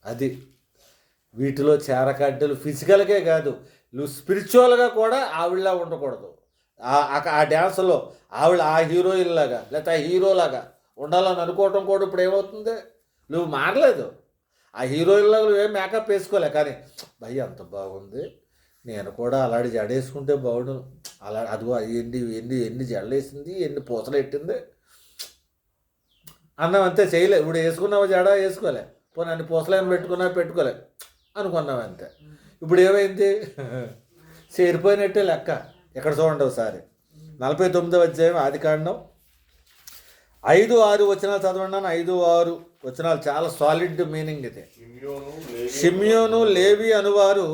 అది వీటిలో చేరకడ్డలు ఫిజికల్గా కాదు, నువ్వు స్పిరిచువల్గా కూడా ఆవిడలా ఉండకూడదు. ఆ డ్యాన్స్లో ఆవిడ ఆ హీరోయిన్ లాగా లేకపోతే ఆ హీరోలాగా ఉండాలని అనుకోవటం కూడా ఇప్పుడు ఏమవుతుంది? నువ్వు మారలేదు, ఆ హీరోయిన్లాగా నువ్వేం మేకప్ వేసుకోలే, కానీ భయ్య అంత బాగుంది, నేను కూడా అలాంటి జడేసుకుంటే బాగుండు, అలా అదిగో ఎన్ని జడలేసింది, ఎన్ని పూసలు పెట్టింది అన్నావంతే. చేయలే. ఇప్పుడు వేసుకున్నావు జడ, వేసుకోలే, పోనీ అన్ని పూసలేని పెట్టుకోలే అనుకున్నావు అంతే. ఇప్పుడు ఏమైంది? చేరిపోయినట్టే లెక్క. ఎక్కడ చూడండి ఒకసారి 49వ అధ్యాయం ఆదికాండం 5-6 వచనాలు చదవండి. 5-6 వచనాలు చాలా సాలిడ్ మీనింగ్ ఇది. షిమ్యోను లేవి అనువారు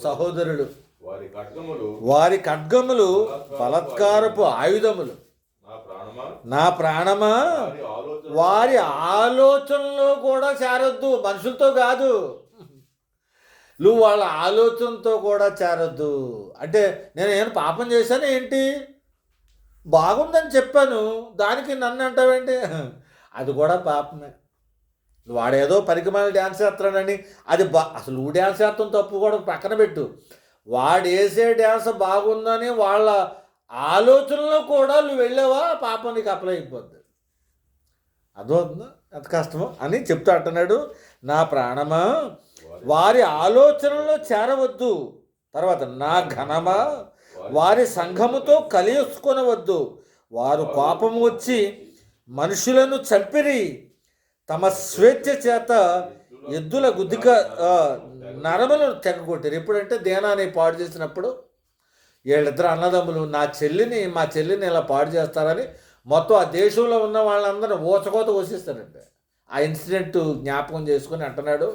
సహోదరులు, వారి ఖడ్గములు బలత్కారపు ఆయుధములు. నా ప్రాణమా వారి ఆలోచనలో కూడా చేరొద్దు, మనుషులతో కాదు, నువ్వు వాళ్ళ ఆలోచనతో కూడా చేరొద్దు. అంటే నేను ఏమైనా పాపం చేశాను ఏంటి? బాగుందని చెప్పాను, దానికి నన్ను అంటావేంటి? అది కూడా పాపమే. వాడేదో పరికమాల డ్యాన్స్ చేస్తున్నాడని అది అసలు నువ్వు డ్యాన్స్ చేస్తాం తప్పు కూడా పక్కన పెట్టు, వాడు వేసే డ్యాన్స్ బాగుందని వాళ్ళ ఆలోచనలో కూడా నువ్వు వెళ్ళావా, పాపం నీకు అప్లై అయిపోద్ది. అర్థమవుతుందా ఎంత కష్టమో అని చెప్తూ అంటున్నాడు. నా ప్రాణమా వారి ఆలోచనలో చేరవద్దు. తర్వాత నా ఘనమా వారి సంఘముతో కలియుసుకొనవద్దు. వారు కోపము వచ్చి మనుషులను చంపిరి, తమ స్వేచ్ఛ చేత ఎద్దుల గుద్దిక నరములను తెగకొట్టారు. ఎప్పుడంటే దేనాన్ని పాడు చేసినప్పుడు వీళ్ళిద్దరు అన్నదమ్ములు మా చెల్లిని ఇలా పాడు చేస్తారని మొత్తం ఆ దేశంలో ఉన్న వాళ్ళందరూ ఊచకోత కోసేస్తారంటే ఆ ఇన్సిడెంట్ జ్ఞాపకం చేసుకుని అంటున్నాడు,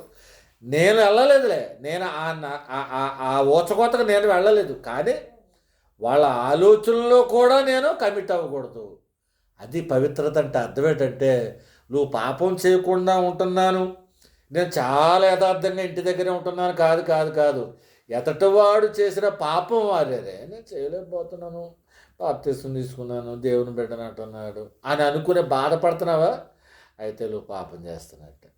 నేను వెళ్ళలేదులే, నేను ఆ ఊచకోతకు నేను వెళ్ళలేదు, కానీ వాళ్ళ ఆలోచనలో కూడా నేను కమిట్ అవ్వకూడదు. అది పవిత్రత అంటే అర్థం ఏంటంటే, నువ్వు పాపం చేయకుండా ఉంటున్నాను, నేను చాలా యథార్థంగా ఇంటి దగ్గరే ఉంటున్నాను కాదు. ఎదటవాడు చేసిన పాపం వారేదే, నేను చేయలేకపోతున్నాను, బాప్తిసం తీసుకున్నాను, దేవుని బిడ్డనంటున్నాడు అని అనుకునే బాధపడుతున్నావా, అయితే నువ్వు పాపం చేస్తున్నట్టే.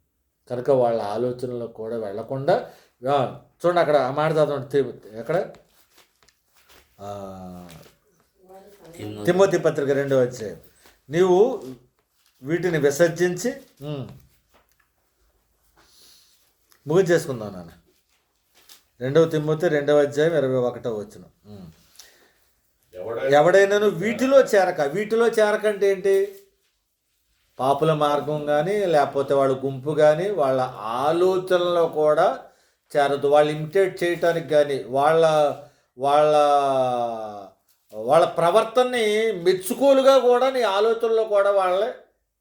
కనుక వాళ్ళ ఆలోచనలో కూడా వెళ్లకుండా చూడండి అక్కడ ఆ మాట చదవండి. ఎక్కడ తిమోతి పత్రిక 2వ అధ్యాయం. నీవు వీటిని విసర్జించి ముగించేసుకుందాం నాన్న. 2వ తిమోతి 2వ అధ్యాయం 21వ వచనం. ఎవడైనాను వీటిలో చేరక అంటే ఏంటి, పాపుల మార్గం కానీ లేకపోతే వాళ్ళ గుంపు కానీ వాళ్ళ ఆలోచనలో కూడా చేరదు. వాళ్ళు ఇమిటేట్ చేయటానికి కానీ వాళ్ళ వాళ్ళ వాళ్ళ ప్రవర్తనని మెచ్చుకోలుగా కూడా నీ ఆలోచనలో కూడా వాళ్ళే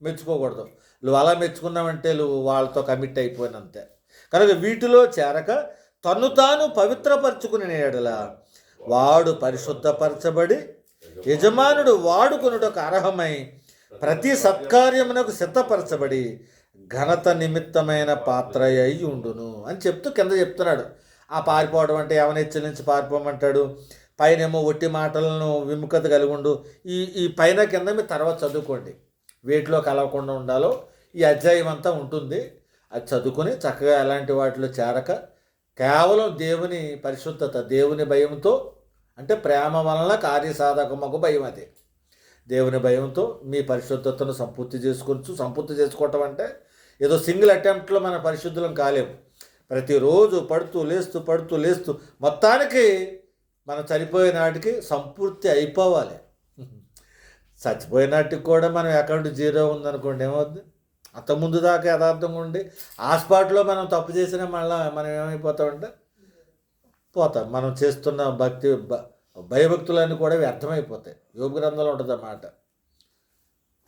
మెచ్చుకోకూడదు. నువ్వు అలా మెచ్చుకున్నావంటే నువ్వు వాళ్ళతో కమిట్ అయిపోయినంతే. కనుక వీటిలో చేరక తను తాను పవిత్రపరచుకునే ఎడల వాడు పరిశుద్ధపరచబడి యజమానుడు వాడుకొనుటకు అర్హమై ప్రతి సత్కార్యమునకు సిద్ధపరచబడి ఘనత నిమిత్తమైన పాత్ర అయి ఉండును అని చెప్తూ కింద చెప్తున్నాడు. ఆ పారిపోవడం అంటే యవనెచ్చల నుంచి పారిపోమంటాడు. పైనేమో ఒట్టి మాటలను విముఖత కలిగి ఉండు. ఈ పైన కింద మీరు తర్వాత చదువుకోండి. వేటిలో కలవకుండా ఉండాలో ఈ అధ్యాయం అంతా ఉంటుంది. అది చదువుకొని చక్కగా ఎలాంటి వాటిలో చేరక కేవలం దేవుని పరిశుద్ధత, దేవుని భయంతో, అంటే ప్రేమ వలన కార్యసాధకమగు భయం, అది దేవుని భయంతో మీ పరిశుద్ధతను సంపూర్తి చేసుకోవటం అంటే ఏదో సింగిల్ అటెంప్ట్లో మన పరిశుద్ధులం కాలేము. ప్రతిరోజు పడుతూ లేస్తూ మొత్తానికి మనం చనిపోయే నాటికి సంపూర్తి అయిపోవాలి. చచ్చిపోయినాటికి కూడా మనం అకౌంట్ 0 ఉందనుకోండి, ఏమవుద్ది? అంతకుముందు దాకా యథార్థంగా ఉండి ఆ స్పాట్లో మనం తప్పు చేసినా మళ్ళీ మనం ఏమైపోతామంటే పోతాం. మనం చేస్తున్న భయభక్తులన్నీ కూడా వ్యర్థమైపోతాయి. యోబు గ్రంథంలో ఉంటుంది అన్నమాట,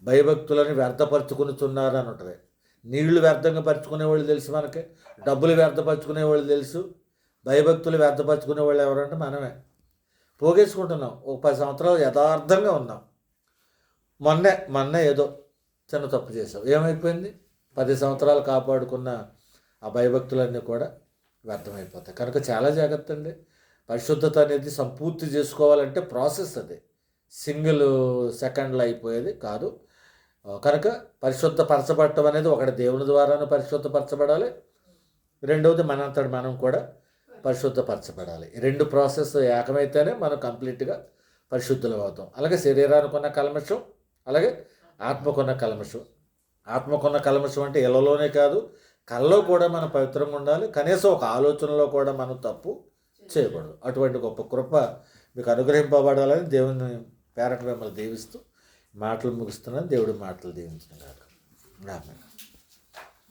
భయభక్తులని వ్యర్థపరుచుకునిచున్నారు అని ఉంటుంది. నీళ్లు వ్యర్థంగా పరుచుకునేవాళ్ళు తెలుసు మనకి, డబ్బులు వ్యర్థపరుచుకునేవాళ్ళు తెలుసు, భయభక్తులు వ్యర్థపరుచుకునేవాళ్ళు ఎవరంటే మనమే. పోగేసుకుంటున్నాం. ఒక 10 సంవత్సరాలు యథార్థంగా ఉన్నాం, మొన్నే ఏదో చిన్న తప్పు చేసాం, ఏమైపోయింది? 10 సంవత్సరాలు కాపాడుకున్న ఆ భయభక్తులన్నీ కూడా వ్యర్థమైపోతాయి. కనుక చాలా జాగ్రత్త అండి. పరిశుద్ధత అనేది సంపూర్తి చేసుకోవాలంటే ప్రాసెస్, అది సింగిల్ సెకండ్లో అయిపోయేది కాదు. కనుక పరిశుద్ధపరచబడటం అనేది ఒకటి దేవుని ద్వారానే పరిశుద్ధపరచబడాలి, రెండవది మనంతటి మనం కూడా పరిశుద్ధపరచబడాలి. ఈ 2 ప్రాసెస్ ఏకమైతేనే మనం కంప్లీట్గా పరిశుద్ధులు అవుతాం. అలాగే శరీరానికి ఉన్న కల్మషం, అలాగే ఆత్మకున్న కల్మషం. ఆత్మకున్న కల్మషం అంటే ఇళ్ళలోనే కాదు, కళ్ళలో కూడా మనం పవిత్రంగా ఉండాలి. కనీసం ఒక ఆలోచనలో కూడా మనం తప్పు చేయకూడదు. అటువంటి గొప్ప కృప మీకు అనుగ్రహింపబడాలని దేవుని పేరట మిమ్మల్ని దీవిస్తూ మాటలు ముగిస్తున్నాను. దేవుడి మాటలు దీవించిన కాక.